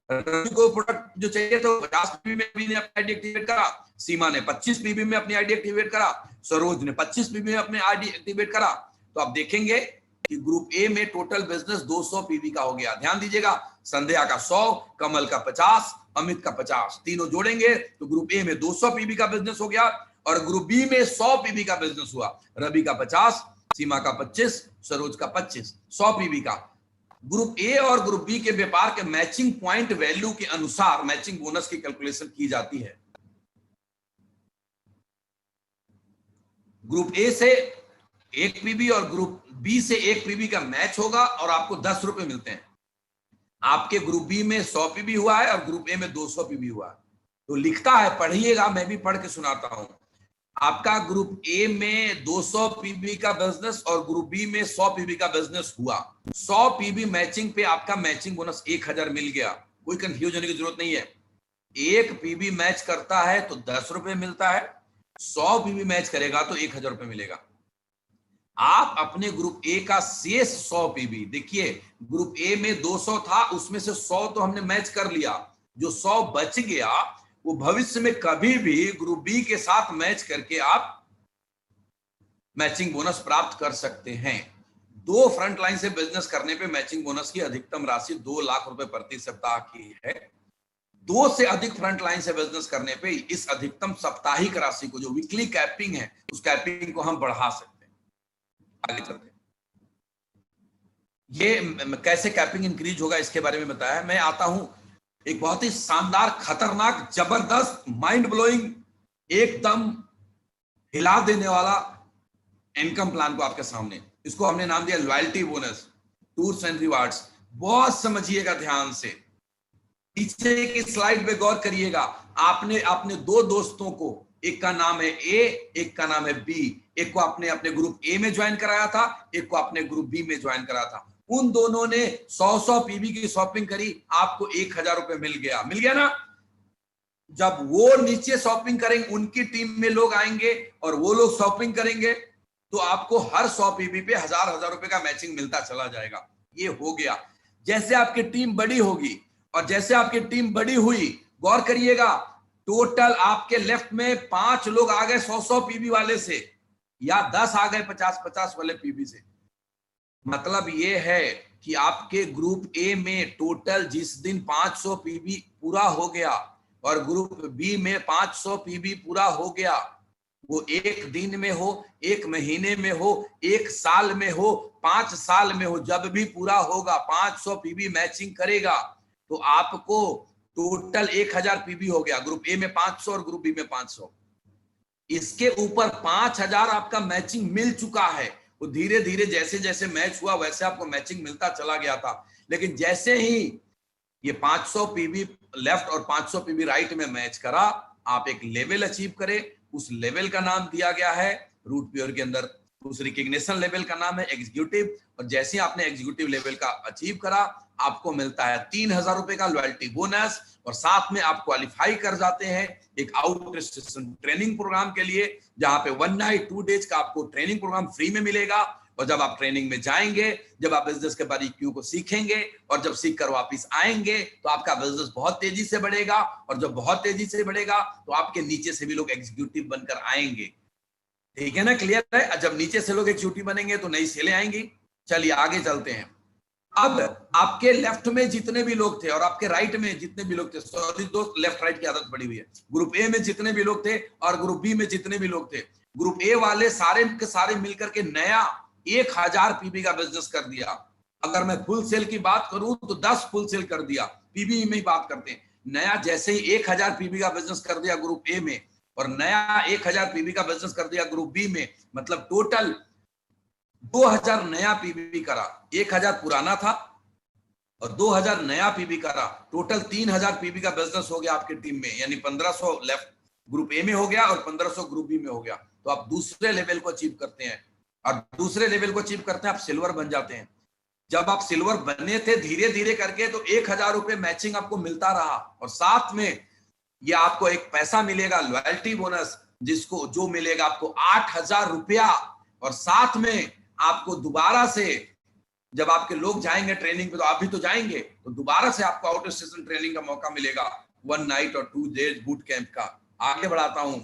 रवि को प्रोडक्ट जो चाहिए था 50 पीबी में रवि ने अपनी आईडी एक्टिवेट करा, सीमा ने 25 पीबी में अपनी आईडी एक्टिवेट करा, सरोज ने 25 पीबी में अपनी आईडी एक्टिवेट करा। तो आप देखेंगे कि ग्रुप ए में टोटल बिजनेस 200 पीबी का हो गया। ध्यान दीजिएगा, संध्या का 100, कमल का 50, अमित का 50, तीनों जोड़ेंगे तो ग्रुप ए में 200 पीबी का बिजनेस हो गया, और ग्रुप बी में 100 पीबी का बिजनेस हुआ। रवि का 50, सीमा का 25, सरोज का 25, 100 पीबी का। ग्रुप ए और ग्रुप बी के व्यापार के मैचिंग पॉइंट वैल्यू के अनुसार मैचिंग बोनस की कैलकुलेशन की जाती है। ग्रुप ए से 1 पीबी और ग्रुप बी से 1 पीबी का मैच होगा और आपको 10 रुपए मिलते हैं। आपके ग्रुप बी में 100 पीबी हुआ है और ग्रुप ए में 200 पीबी हुआ है। तो लिखता है, पढ़िएगा, मैं भी पढ़ के सुनाता हूं। आपका ग्रुप ए में 200 पीबी का बिजनेस और ग्रुप बी में 100 पीबी का बिजनेस हुआ। 100 पीबी मैचिंग पे आपका मैचिंग बोनस 1000 मिल गया। कोई कंफ्यूज होने की जरूरत नहीं है। 1 पीबी मैच करता है तो 10 रुपए मिलता है, 100 पीबी मैच करेगा तो 1000 रुपए मिलेगा। आप अपने ग्रुप ए का शेष 100 पीबी, देखिए ग्रुप ए में 200 था, उसमें से 100 तो हमने मैच कर लिया, जो 100 बच गया वो भविष्य में कभी भी ग्रुप बी के साथ मैच करके आप मैचिंग बोनस प्राप्त कर सकते हैं। 2 फ्रंट लाइन से बिजनेस करने पे मैचिंग बोनस की अधिकतम राशि 2 लाख रुपए प्रति सप्ताह की है। 2 से अधिक फ्रंट लाइन से बिजनेस करने पे इस अधिकतम साप्ताहिक राशि को, जो वीकली कैपिंग है, उस कैपिंग को हम बढ़ा सकते हैं। आगे चलते हैं। ये कैसे कैपिंग इंक्रीज होगा इसके बारे में बताया। मैं आता हूं एक बहुत ही शानदार, खतरनाक, जबरदस्त, माइंड ब्लोइंग, एकदम हिला देने वाला इनकम प्लान को आपके सामने। इसको हमने नाम दिया loyalty bonus, tours and rewards. बहुत समझिएगा ध्यान से, पीछे की स्लाइड पे गौर करिएगा। आपने अपने 2 दोस्तों को, एक का नाम है ए, एक का नाम है बी, एक को आपने अपने ग्रुप ए में ज्वाइन कराया था, एक को आपने ग्रुप बी में ज्वाइन कराया था। उन दोनों ने 100 पीबी की शॉपिंग करी, आपको 1000 रुपए मिल गया ना। जब वो नीचे शॉपिंग करेंगे, उनकी टीम में लोग आएंगे और वो लोग शॉपिंग करेंगे, तो आपको हर 100 पीबी पे 1000 रुपए का मैचिंग मिलता चला जाएगा। ये हो गया। जैसे आपकी टीम बड़ी होगी और जैसे आपकी टीम बड़ी हुई, गौर करिएगा, टोटल आपके लेफ्ट में 5 लोग आ गए 100 पीबी वाले से, या 10 आ गए 50 वाले पीबी से। मतलब ये है कि आपके ग्रुप ए में टोटल जिस दिन 500 पीबी पूरा हो गया और ग्रुप बी में 500 पीबी पूरा हो गया, वो एक दिन में हो, एक महीने में हो, एक साल में हो, 5 साल में हो, जब भी पूरा होगा 500 पीबी मैचिंग करेगा तो आपको टोटल 1000 पीबी हो गया। ग्रुप ए में 500 और ग्रुप बी में 500। इसके ऊपर 5000 आपका मैचिंग मिल चुका है। वो धीरे धीरे जैसे जैसे मैच हुआ वैसे आपको मैचिंग मिलता चला गया था, लेकिन जैसे ही ये 500 पीबी लेफ्ट और 500 पीबी राइट में मैच करा, आप एक लेवल अचीव करें। उस लेवल का नाम दिया गया है रूट प्योर के अंदर, उस रिकग्निशन लेवल का नाम है एग्जीक्यूटिव। और जैसे ही आपने एग्जीक्यूटिव लेवल का अचीव करा, आपको मिलता है 3000 रुपए का लॉयल्टी बोनस, और साथ में आप क्वालिफाई कर जाते हैं एक आउट स्टेशन ट्रेनिंग प्रोग्राम के लिए, जहां पे 1 नाइट 2 डेज का आपको ट्रेनिंग प्रोग्राम फ्री में मिलेगा। और जब आप ट्रेनिंग में जाएंगे, जब आप बिजनेस के बारीकियों को सीखेंगे और जब सीख कर वापिस आएंगे, तो आपका बिजनेस बहुत तेजी से बढ़ेगा। और जब बहुत तेजी से बढ़ेगा तो आपके नीचे से भी लोग एग्जीक्यूटिव बनकर आएंगे। ठीक है ना, क्लियर है? जब नीचे से लोग एग्जीक्यूटिव बनेंगे तो नई सेलें आएंगी। चलिए आगे चलते हैं। अब आपके लेफ्ट में जितने भी लोग थे और आपके राइट में जितने भी लोग थे, सॉरी दोस्त, लेफ्ट राइट की आदत पड़ी हुई है। ग्रुप ए में जितने भी लोग थे और ग्रुप बी में जितने भी लोग थे, ग्रुप ए वाले सारे के सारे मिलकर के नया 1000 पीबी का बिजनेस कर दिया। अगर मैं फुल सेल की बात करूं तो 10 फुल सेल कर दिया। पीबी में ही बात करते हैं। नया जैसे ही 1000 पीबी का बिजनेस कर दिया ग्रुप ए में, और नया 1000 पीबी का बिजनेस कर दिया ग्रुप बी में, मतलब टोटल 2000 नया पीबी करा। 1000 पुराना था और 2000 नया पीबी करा। टोटल 3000 पीबी का बिजनेस हो गया आपकी टीम में, यानी 1500 लेफ्ट ग्रुप ए में हो गया और 1500 ग्रुप बी में हो गया। तो आप दूसरे लेवल को अचीव करते हैं, और दूसरे लेवल को अचीव करते हैं आप सिल्वर बन जाते हैं। जब आप सिल्वर बने थे धीरे धीरे करके, तो 1000 रुपए मैचिंग आपको मिलता रहा, और साथ में ये आपको एक पैसा मिलेगा लॉयल्टी बोनस, जिसको जो मिलेगा आपको 8000 रुपया। और साथ में आपको दोबारा से जब आपके लोग जाएंगे ट्रेनिंग पे, तो आप भी तो जाएंगे, तो दोबारा से आपको आउट स्टेशन ट्रेनिंग का मौका मिलेगा 1 नाइट और 2 डेज बूट कैंप का। आगे बढ़ाता हूं,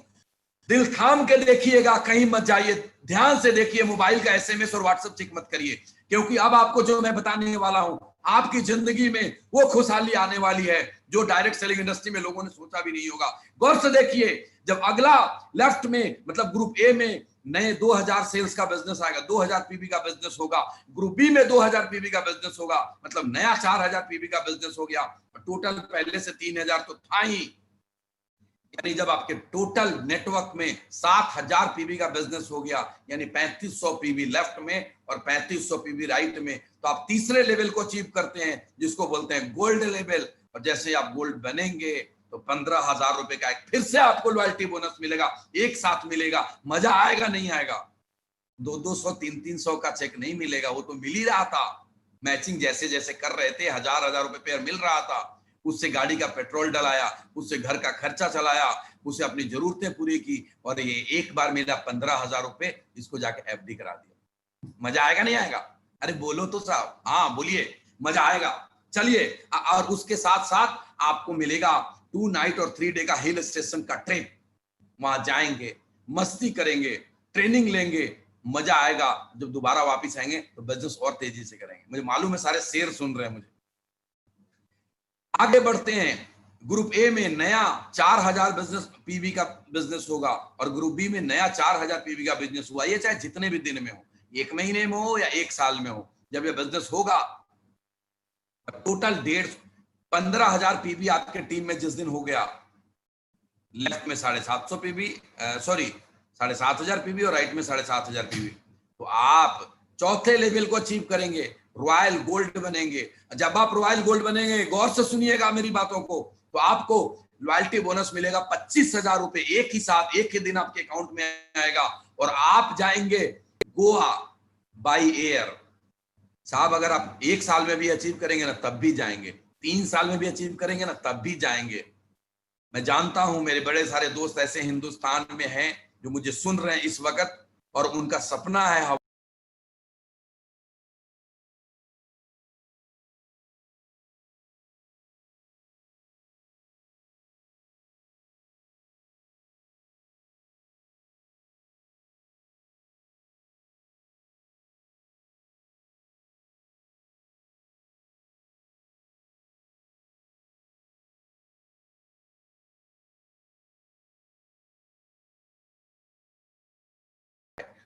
दिल थाम के देखिएगा, कहीं मत जाइए, ध्यान से देखिए, मोबाइल का एसएमएस और व्हाट्सएप चेक मत करिए, क्योंकि अब आपको जो मैं बताने वाला हूं, आपकी जिंदगी में वो खुशहाली आने वाली है जो डायरेक्ट सेलिंग इंडस्ट्री में लोगों ने सोचा भी नहीं होगा। गौर से देखिए, जब अगला लेफ्ट में मतलब ग्रुप ए में नए 2000 सेल्स का बिजनेस आएगा, 2000 पीबी का बिजनेस होगा, ग्रुप बी में 2000 पीबी का बिजनेस होगा, मतलब नया 4000 पीबी का बिजनेस हो गया। टोटल पहले से 3000 तो था ही, यानी जब आपके टोटल नेटवर्क में 7000 पीबी का बिजनेस हो गया, यानी 3500 पीबी लेफ्ट में और 3500 पीबी राइट में, तो आप तीसरे लेवल को अचीव करते हैं जिसको बोलते हैं गोल्ड लेवल। और जैसे आप गोल्ड बनेंगे तो 15000 रुपए का एक फिर से आपको लॉयल्टी बोनस मिलेगा, एक साथ मिलेगा। मजा आएगा नहीं आएगा? 200 300 का चेक नहीं मिलेगा, वो तो मिल ही रहा था। मैचिंग जैसे जैसे कर रहे थे 1000 रुपए पेयर मिल रहा था, उससे गाड़ी का पेट्रोल डलाया, उससे घर का खर्चा चलाया, उससे अपनी जरूरतें पूरी की, और ये एक बार मिला 15000 रुपए, इसको जाके एफडी करा दिया। मजा आएगा नहीं आएगा? अरे बोलो तो साहब, हाँ बोलिए, मजा आएगा। चलिए, और उसके साथ साथ आपको मिलेगा 2 नाइट और 3 डे का हिल स्टेशन का ट्रिप। वहां जाएंगे, मस्ती करेंगे, ट्रेनिंग लेंगे, मजा आएगा। जब दोबारा वापस आएंगे तो बिजनेस और तेजी से करेंगे। मुझे मालूम है सारे शेर सुन रहे हैं मुझे। आगे बढ़ते हैं। ग्रुप ए में नया 4000 बिजनेस पीवी का बिजनेस होगा, और ग्रुप बी में नया 4000 पीवी का बिजनेस हुआ। ये चाहे जितने भी दिन में हो, 1 महीने में हो या 1 साल में हो, जब ये बिजनेस होगा, टोटल 15,000 पीवी आपके टीम में जिस दिन हो गया, लेफ्ट में 750 पीवी, सॉरी 7500 पीवी, और राइट में 7500 पीवी, तो आप चौथे लेवल को अचीव करेंगे, रॉयल गोल्ड बनेंगे। जब आप रॉयल गोल्ड बनेंगे, गौर से सुनिएगा मेरी बातों को, तो आपको लॉयल्टी बोनस मिलेगा 25,000 रुपए एक ही साथ, एक ही दिन आपके अकाउंट में आएगा, और आप जाएंगे गोवा बाई एयर। साहब अगर आप 1 साल में भी अचीव करेंगे ना तब भी जाएंगे, 3 साल में भी अचीव करेंगे ना तब भी जाएंगे। मैं जानता हूं मेरे बड़े सारे दोस्त ऐसे हिंदुस्तान में हैं जो मुझे सुन रहे हैं इस वक्त, और उनका सपना है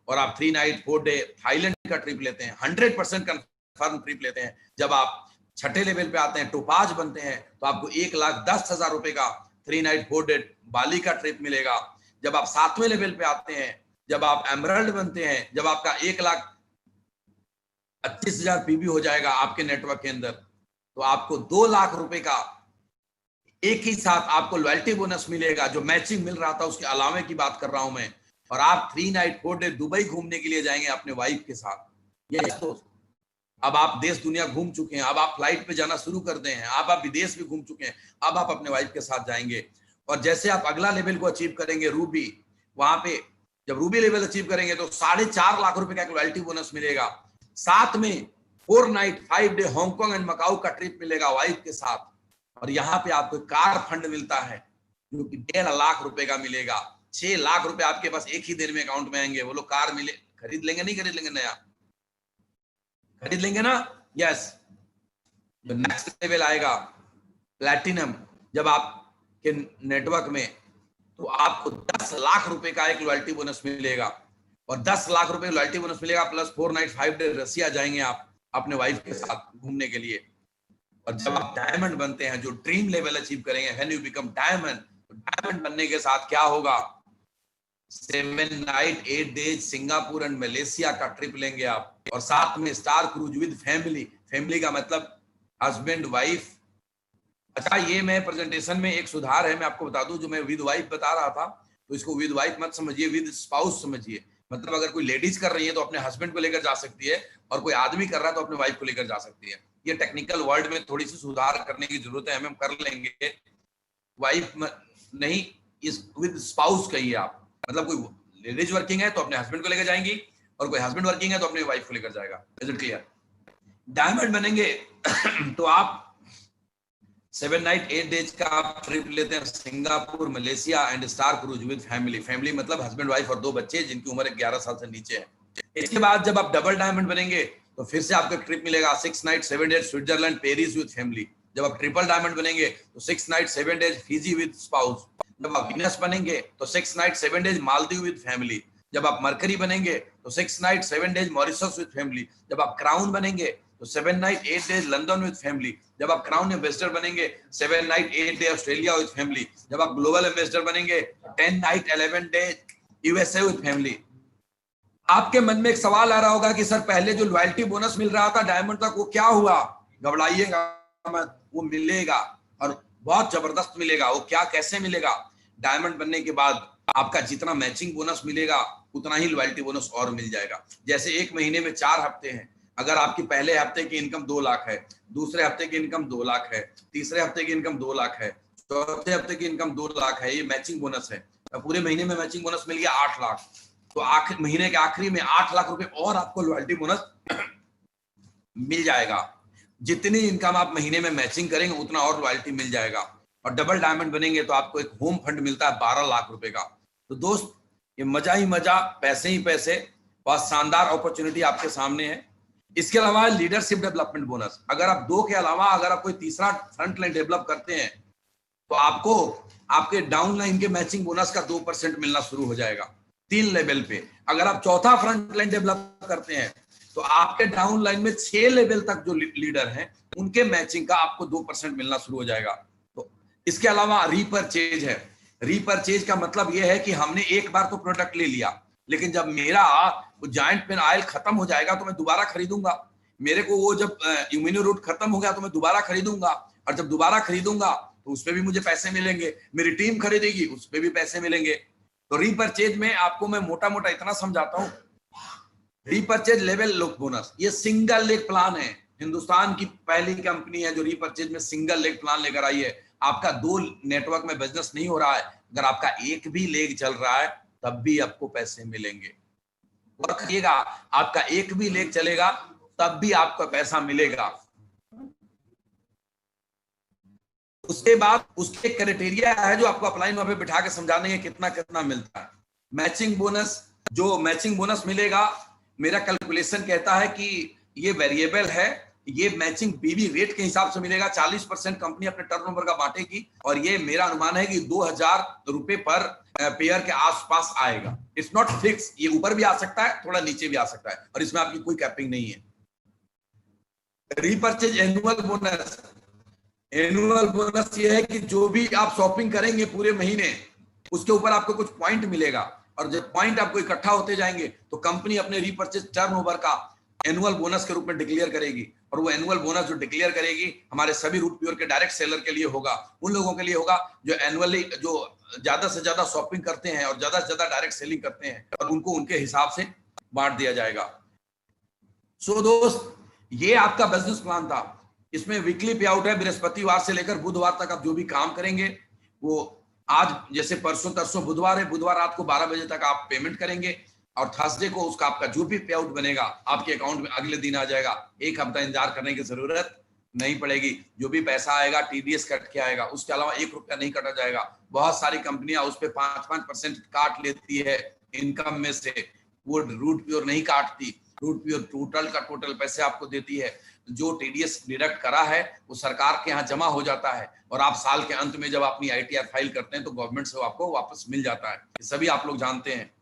और आप 3 नाइट 4 डे थाईलैंड का ट्रिप लेते हैं, 100% कंफर्म ट्रिप लेते हैं, जब आप छठे लेवल पे आते हैं, टोपाज बनते हैं, तो आपको 1,10,000 रुपए का 3 नाइट 4 डे बाली का ट्रिप मिलेगा। जब आप 7वें लेवल पे आते हैं, जब आप एमरल्ड बनते हैं, जब आपका 1,25,000 पीबी हो जाएगा आपके नेटवर्क के अंदर, तो आपको 2 लाख रुपए का एक ही साथ आपको लॉयल्टी बोनस मिलेगा। जो मैचिंग मिल रहा था उसके अलावे की बात कर रहा हूं मैं। और आप 3 नाइट 4 डे दुबई घूमने के लिए जाएंगे अपने वाइफ के साथ। ये दोस्त, अब आप देश दुनिया घूम चुके हैं, अब आप फ्लाइट पे जाना शुरू कर दे हैं, अब आप विदेश भी घूम चुके हैं, अब आप अपने वाइफ के साथ जाएंगे। और जैसे आप अगला लेवल को अचीव करेंगे रूबी, वहां पे जब रूबी लेवल अचीव करेंगे तो 4.5 लाख रुपए का एक लॉयल्टी बोनस मिलेगा। साथ में 4 night 5 day Hong Kong and Macau का ट्रिप मिलेगा वाइफ के साथ। और यहाँ पे आपको कार फंड मिलता है जो कि 1.5 लाख रुपए का मिलेगा। 6 लाख रुपए आपके पास एक ही दिन में अकाउंट में आएंगे। वो लोग कार मिले, खरीद लेंगे, नहीं खरीद लेंगे, नया खरीद लेंगे ना? यस। जो नेक्स्ट लेवल आएगा प्लैटिनम, जब आपके नेटवर्क में, तो आपको 10 लाख रुपए का एक लॉयल्टी बोनस मिलेगा। और 10 लाख रुपए लॉयल्टी बोनस मिलेगा प्लस 4 नाइट 5 डे रसिया जाएंगे आप अपने वाइफ के साथ घूमने के लिए। और जब आप डायमंड बनते हैं, जो ड्रीम लेवल अचीव करेंगे, व्हेन यू बिकम डायमंड, तो डायमंड बनने के साथ क्या होगा? 7 night 8 days Singapore and Malaysia का ट्रिप लेंगे आप। और साथ में star cruise with family. Family का मतलब हस्बैंड वाइफ। अच्छा, ये मैं प्रेजेंटेशन में एक सुधार है, मैं आपको बता दूं। जो मैं विद वाइफ बता रहा था, तो इसको विद वाइफ मत समझिए, विद स्पाउस समझिए। मतलब अगर कोई लेडीज कर रही है तो अपने हस्बैंड को लेकर जा सकती है, और कोई आदमी कर रहा है तो अपने वाइफ को लेकर जा सकती है। ये टेक्निकल वर्ड में थोड़ी सी सुधार करने की जरूरत है, हम कर लेंगे। वाइफ नहीं, इस विद स्पाउस कहिए आप। मतलब कोई लेडीज वर्किंग है तो अपने हस्बैंड को लेकर जाएंगी, और कोई हस्बैंड वर्किंग है तो अपने वाइफ को लेकर जाएगा। Is it clear? डायमंड बनेंगे तो आप 7 नाइट 8 डेज का आप ट्रिप लेते हैं Singapore, Malaysia and star cruise with family. Family मतलब हस्बैंड वाइफ और 2 बच्चे जिनकी उम्र 11 साल से नीचे है। इसके बाद जब आप डबल डायमंड बनेंगे तो फिर से आपको ट्रिप मिलेगा 6 night 7 days Switzerland Paris with family. जब आप ट्रिपल डायमंड बनेंगे तो 6 night 7 days Fiji with spouse. जब आप वीनस बनेंगे तो 6 night 7 days Maldives with family. जब आप मरकरी बनेंगे तो 6 night 7 days Mauritius with family. जब आप क्राउन बनेंगे तो 7 night 8 days London with family. जब आप क्राउन एम्बेसडर बनेंगे 7 night 8 day Australia with family. जब आप ग्लोबल एम्बेसडर बनेंगे 10 night 11 day USA with family. आपके मन में एक सवाल आ रहा होगा कि सर पहले जो लॉयल्टी बोनस मिल रहा था डायमंड तक, वो क्या हुआ? घबराइएगा मत, वो मिलेगा और बहुत जबरदस्त मिलेगा। वो क्या, कैसे मिलेगा? डायमंड बनने के बाद आपका जितना मैचिंग बोनस मिलेगा उतना ही लॉयल्टी बोनस और मिल जाएगा। जैसे एक महीने में 4 हफ्ते हैं, अगर आपकी पहले हफ्ते की इनकम 2 लाख है, दूसरे हफ्ते की इनकम 2 लाख है, तीसरे हफ्ते की इनकम 2 लाख है, चौथे हफ्ते की इनकम 2 लाख है, ये मैचिंग बोनस है। तो पूरे महीने में मैचिंग बोनस मिल गया 8 लाख। तो आखिर महीने के आखिरी में 8 लाख रुपए और आपको लॉयल्टी बोनस मिल जाएगा। जितनी इनकम आप महीने में मैचिंग करेंगे उतना और लॉयल्टी मिल जाएगा। और डबल डायमंड बनेंगे तो आपको एक होम फंड मिलता है 12 लाख रुपए का। तो दोस्त, ये मजा ही मजा, पैसे ही पैसे, बहुत शानदार अपॉर्चुनिटी आपके सामने है। इसके अलावा लीडरशिप डेवलपमेंट बोनस, अगर आप 2 के अलावा अगर आप कोई तीसरा फ्रंट लाइन डेवलप करते हैं तो आपको आपके डाउन लाइन के मैचिंग बोनस का 2% मिलना शुरू हो जाएगा 3 लेवल पे। अगर आप चौथा फ्रंट लाइन डेवलप करते हैं तो आपके डाउन लाइन में 6 लेवल तक जो लीडर हैं उनके मैचिंग का आपको 2% मिलना शुरू हो जाएगा। तो इसके अलावा रीपरचेज है। रीपरचेज का मतलब यह है कि हमने एक बार तो प्रोडक्ट ले लिया, लेकिन जब मेरा वो जायंट पेन ऑयल खत्म हो जाएगा तो मैं दोबारा खरीदूंगा। मेरे को वो जब इम्यूनो रूट खत्म हो गया तो मैं दोबारा खरीदूंगा, और जब दोबारा खरीदूंगा तो उसपे भी मुझे पैसे मिलेंगे। मेरी टीम खरीदेगी, उसपे भी पैसे मिलेंगे। तो रीपरचेज में आपको मैं मोटा मोटा इतना समझाता हूं। रीपरचेज लेवल लुक बोनस, ये सिंगल लेग प्लान है। हिंदुस्तान की पहली कंपनी है जो रीपरचेज में सिंगल लेग प्लान लेकर आई है। आपका 2 नेटवर्क में बिजनेस नहीं हो रहा है, अगर आपका एक भी लेग चल रहा है तब भी आपको पैसे मिलेंगे। और कहिएगा, आपका एक भी लेग चलेगा तब भी आपका पैसा मिलेगा। उसके बाद उसके क्राइटेरिया है जो आपको अपलाइन वहां पे बिठा के समझा देंगे कितना कितना मिलता है। मैचिंग बोनस, जो मैचिंग बोनस मिलेगा, मेरा कैलकुलेशन कहता है कि ये वेरिएबल है, ये मैचिंग पीवी रेट के हिसाब से मिलेगा। 40% कंपनी अपने टर्नओवर का बांटेगी और ये मेरा अनुमान है कि 2000 रुपए पर पेयर के आसपास आएगा। इट्स नॉट फिक्स, ये ऊपर भी आ सकता है, थोड़ा नीचे भी आ सकता है, और इसमें आपकी कोई कैपिंग नहीं है। Repurchase annual bonus, annual bonus ये है कि जो भी आप शॉपिंग करेंगे पूरे महीने, उसके ऊपर आपको कुछ पॉइंट मिलेगा, और जब पॉइंट आपको इकट्ठा होते जाएंगे तो कंपनी अपने रीपर्चेज टर्नओवर का एनुअल बोनस के रूप में डिक्लेयर करेगी। और वो एनुअल बोनस जो डिक्लेयर करेगी हमारे सभी रूट प्योर के डायरेक्ट सेलर के लिए होगा, उन लोगों के लिए होगा जो एनुअली जो ज्यादा से ज्यादा शॉपिंग करते हैं और ज्यादा से ज्यादा डायरेक्ट सेलिंग करते हैं, और उनको उनके हिसाब से बांट दिया जाएगा। सो दोस्त, ये आपका बिजनेस प्लान था। इसमें वीकली पे आउट है, बृहस्पतिवार से लेकर बुधवार तक आप जो भी काम करेंगे वो, आज जैसे परसों तरसों बुधवार है, बुधवार रात को 12 बजे तक आप पेमेंट करेंगे, और थर्सडे को उसका आपका जो भी पे आउट बनेगा आपके अकाउंट में अगले दिन आ जाएगा। एक हफ्ता इंतजार करने की जरूरत नहीं पड़ेगी। जो भी पैसा आएगा टीडीएस कट के आएगा, उसके अलावा 1 रुपया नहीं कटा जाएगा। बहुत सारी कंपनियां उस पर 5-5% काट लेती है इनकम में से, वो रूट प्योर नहीं काटती। रूट प्योर टोटल का टोटल पैसे आपको देती है। जो टीडीएस डिडक्ट करा है वो सरकार के यहाँ जमा हो जाता है, और आप साल के अंत में जब अपनी आईटीआर फाइल करते हैं तो गवर्नमेंट से आपको वापस मिल जाता है। ये सभी आप लोग जानते हैं।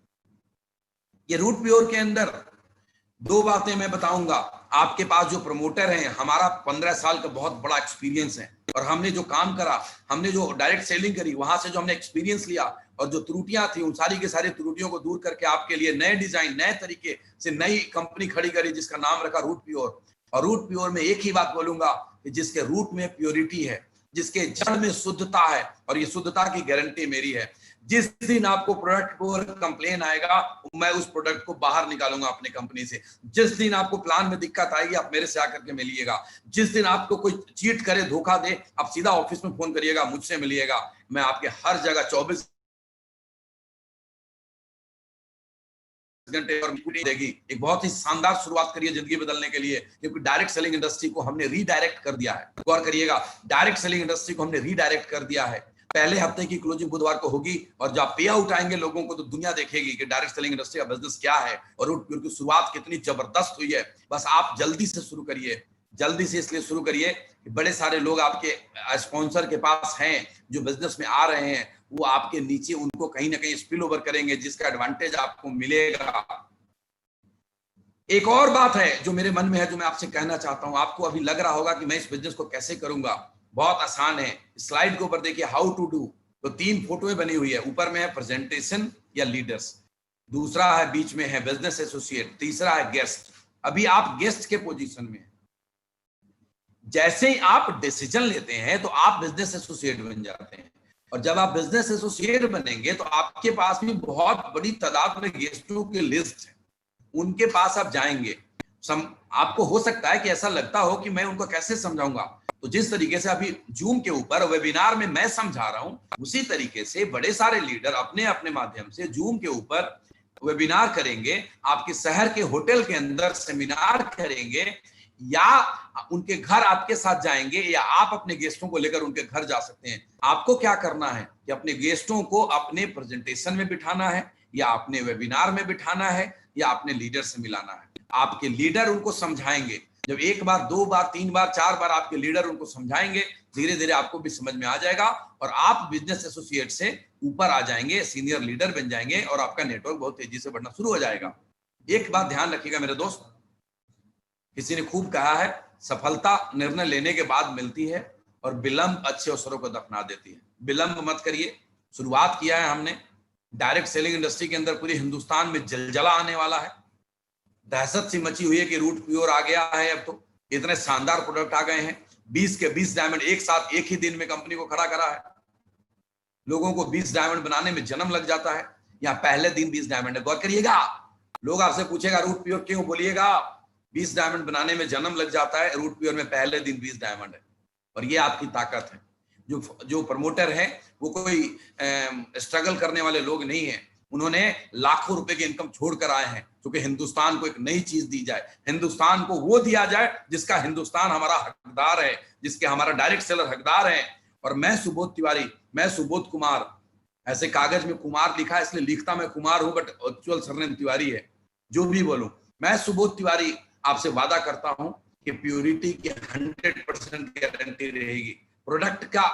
ये रूट प्योर के अंदर 2 बातें मैं बताऊंगा। आपके पास जो प्रमोटर हैं, हमारा 15 साल का बहुत बड़ा एक्सपीरियंस है, और हमने जो काम करा, हमने जो डायरेक्ट सेलिंग करी, वहां से जो हमने एक्सपीरियंस लिया, और जो त्रुटियां थी उन सारी की सारी त्रुटियों को दूर करके आपके लिए नए डिजाइन, नए तरीके से नई कंपनी खड़ी करी, जिसका नाम रखा रूट प्योर। और रूट प्योर में एक ही बात बोलूंगा कि जिसके रूट में प्योरिटी है, जिसके जड़ में शुद्धता है, और ये शुद्धता की गारंटी मेरी है। जिस दिन आपको प्रोडक्ट पर कंप्लेन आएगा, मैं उस प्रोडक्ट को बाहर निकालूंगा अपने कंपनी से। जिस दिन आपको प्लान में दिक्कत आएगी, आप मेरे से आकर के मिलिएगा। जिस दिन आपको कोई चीट करे, धोखा दे, आप सीधा ऑफिस में फोन करिएगा, मुझसे मिलिएगा। मैं आपके हर जगह 24 घंटे और देगी। एक बहुत ही शानदार शुरुआत करिए जिंदगी बदलने के लिए, क्योंकि डायरेक्ट सेलिंग इंडस्ट्री को हमने रीडायरेक्ट कर दिया है। गौर करिएगा, डायरेक्ट सेलिंग इंडस्ट्री को हमने रीडायरेक्ट कर दिया है। पहले हफ्ते की क्लोजिंग बुधवार को होगी, और जब पे आउट आएंगे लोगों को, तो दुनिया देखेगी कि डायरेक्ट सेलिंग इंडस्ट्री का बिजनेस क्या है और रूट प्योर की शुरुआत कितनी जबरदस्त हुई है। बस आप जल्दी से शुरू करिए, जल्दी से इसलिए शुरू करिए कि बड़े सारे लोग आपके स्पॉन्सर के पास हैं जो बिजनेस में आ रहे हैं, वो आपके नीचे उनको कहीं ना कहीं स्पिल ओवर करेंगे, जिसका एडवांटेज आपको मिलेगा। एक और बात है जो मेरे मन में है, जो मैं आपसे कहना चाहता हूं। आपको अभी लग रहा होगा कि मैं इस बिजनेस को कैसे करूंगा, बहुत आसान है। स्लाइड के ऊपर देखिए हाउ टू डू, तो 3 फोटोएं बनी हुई है। ऊपर में है प्रेजेंटेशन या लीडर्स, दूसरा है बीच में है बिजनेस एसोसिएट, तीसरा है गेस्ट। अभी आप गेस्ट के पोजीशन में हैं। जैसे ही आप डिसीजन लेते हैं तो आप बिजनेस एसोसिएट बन जाते हैं, और जब आप बिजनेस एसोसिएट बनेंगे तो आपके पास भी बहुत बड़ी तादाद में गेस्टों की लिस्ट है। उनके पास आप जाएंगे, आपको हो सकता है कि ऐसा लगता हो कि मैं उनको कैसे समझाऊंगा। तो जिस तरीके से अभी जूम के ऊपर वेबिनार में मैं समझा रहा हूं, उसी तरीके से बड़े सारे लीडर अपने अपने माध्यम से जूम के ऊपर वेबिनार करेंगे, आपके शहर के होटल के अंदर सेमिनार करेंगे, या उनके घर आपके साथ जाएंगे, या आप अपने गेस्टों को लेकर उनके घर जा सकते हैं। आपको क्या करना है कि अपने गेस्टों को अपने प्रेजेंटेशन में बिठाना है, या अपने वेबिनार में बिठाना है, या अपने लीडर से मिलाना है। आपके लीडर उनको समझाएंगे। जब 1 बार 2 बार 3 बार 4 बार आपके लीडर उनको समझाएंगे, धीरे धीरे आपको भी समझ में आ जाएगा, और आप बिजनेस एसोसिएट से ऊपर आ जाएंगे, सीनियर लीडर बन जाएंगे, और आपका नेटवर्क बहुत तेजी से बढ़ना शुरू हो जाएगा। एक बात ध्यान रखिएगा मेरे दोस्त, किसी ने खूब कहा है, सफलता निर्णय लेने के बाद मिलती है, और विलंब अच्छे अवसरों को दफना देती है। विलंब मत करिए। शुरुआत किया है हमने, डायरेक्ट सेलिंग इंडस्ट्री के अंदर पूरे हिंदुस्तान में जलजला आने वाला है। दहशत सी मची हुई है कि रूट प्योर आ गया है। अब तो इतने शानदार प्रोडक्ट आ गए हैं, 20 के 20 डायमंड एक साथ एक ही दिन में कंपनी को खड़ा करा है। लोगों को 20 डायमंड बनाने में जन्म लग जाता है, या पहले दिन 20 डायमंड है। गौर करिएगा, लोग आपसे पूछेगा रूट प्योर क्यों, बोलिएगा 20 डायमंड बनाने में जन्म लग जाता है, रूट प्योर में पहले दिन 20 डायमंड है। और ये आपकी ताकत है। जो प्रमोटर है वो कोई स्ट्रगल करने वाले लोग नहीं है। उन्होंने लाखों रुपए की इनकम छोड़कर आए हैं, क्योंकि हिंदुस्तान को एक नई चीज दी जाए, हिंदुस्तान को वो दिया जाए जिसका हिंदुस्तान हमारा हकदार है, जिसके हमारा डायरेक्ट सेलर हकदार है। और मैं सुबोध तिवारी, मैं सुबोध कुमार, ऐसे कागज में कुमार लिखा है इसलिए लिखता मैं कुमार हूं, बट एक्चुअल सरनेम तिवारी है। जो भी बोलूं, मैं सुबोध तिवारी आपसे वादा करता हूं कि प्योरिटी की 100% गारंटी रहेगी, प्रोडक्ट का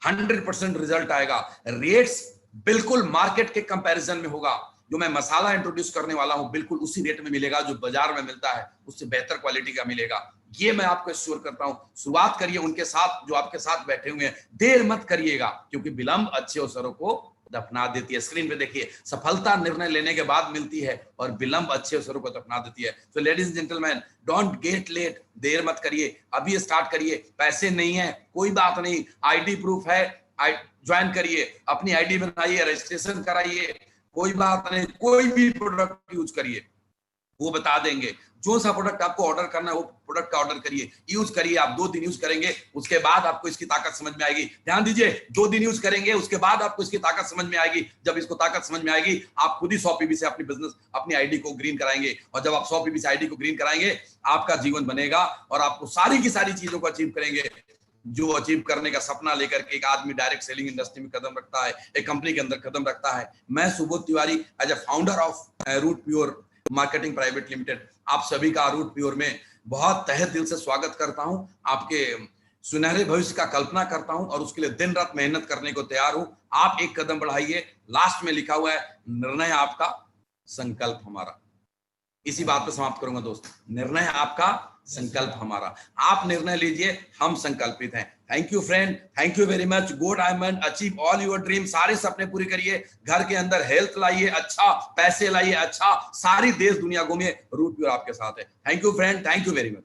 100% रिजल्ट आएगा, रेट्स बिल्कुल मार्केट के कंपैरिजन में होगा। जो मैं मसाला इंट्रोड्यूस करने वाला हूं बिल्कुल उसी रेट में मिलेगा जो बाजार में मिलता है, उससे बेहतर क्वालिटी का मिलेगा, ये मैं आपको एश्योर करता हूं। शुरुआत करिए उनके साथ जो आपके साथ बैठे हुए हैं, देर मत करिएगा, क्योंकि विलंब अच्छे अवसरों को दफना देती है। स्क्रीन पे देखिए, सफलता निर्णय लेने के बाद मिलती है और विलंब अच्छे अवसरों को दफना देती है। तो ladies and gentleman, don't get late, देर मत करिए, अभी स्टार्ट करिए। पैसे नहीं है कोई बात नहीं, आईडी प्रूफ है, ज्वाइन करिए, अपनी आईडी बनाइए, रजिस्ट्रेशन कराइए, कोई बात नहीं, कोई भी प्रोडक्ट यूज करिए, वो बता देंगे। जो सा प्रोडक्ट आपको ऑर्डर करना है वो प्रोडक्ट का ऑर्डर करिए, यूज करिए। आप 2 दिन यूज करेंगे, उसके बाद आपको इसकी ताकत समझ में आएगी। ध्यान दीजिए, 2 दिन यूज करेंगे, उसके बाद आपको इसकी ताकत समझ में आएगी। जब इसको ताकत समझ में आएगी, आप खुद ही 100 पीबी से अपनी बिजनेस, अपनी आईडी को ग्रीन कराएंगे, और जब आप 100 पीबी से आईडी को ग्रीन कराएंगे, आपका जीवन बनेगा और आपको सारी की सारी चीजों को अचीव करेंगे जो अचीव करने का सपना लेकर के एक आदमी डायरेक्ट सेलिंग इंडस्ट्री में कदम रखता है, एक कंपनी के अंदर कदम रखता है। मैं Subodh Tiwari, as a founder of Root Pure Marketing Private Limited, आप सभी का रूट प्योर में बहुत तहे दिल से स्वागत करता हूं। आपके सुनहरे भविष्य का कल्पना करता हूं और उसके लिए दिन रात मेहनत करने को तैयार हूं। आप एक कदम बढ़ाइए, लास्ट में लिखा हुआ है, निर्णय आपका, संकल्प हमारा। इसी बात पर समाप्त करूंगा दोस्त, निर्णय आपका, संकल्प हमारा। आप निर्णय लीजिए, हम संकल्पित हैं। Thank you friend, thank you very much. Go diamond, achieve all your dream, सारे सपने पूरे करिए। घर के अंदर हेल्थ लाइए, अच्छा पैसे लाइए, अच्छा सारी देश दुनिया घूमिए, रूट प्योर आपके साथ है। Thank you friend, thank you very much.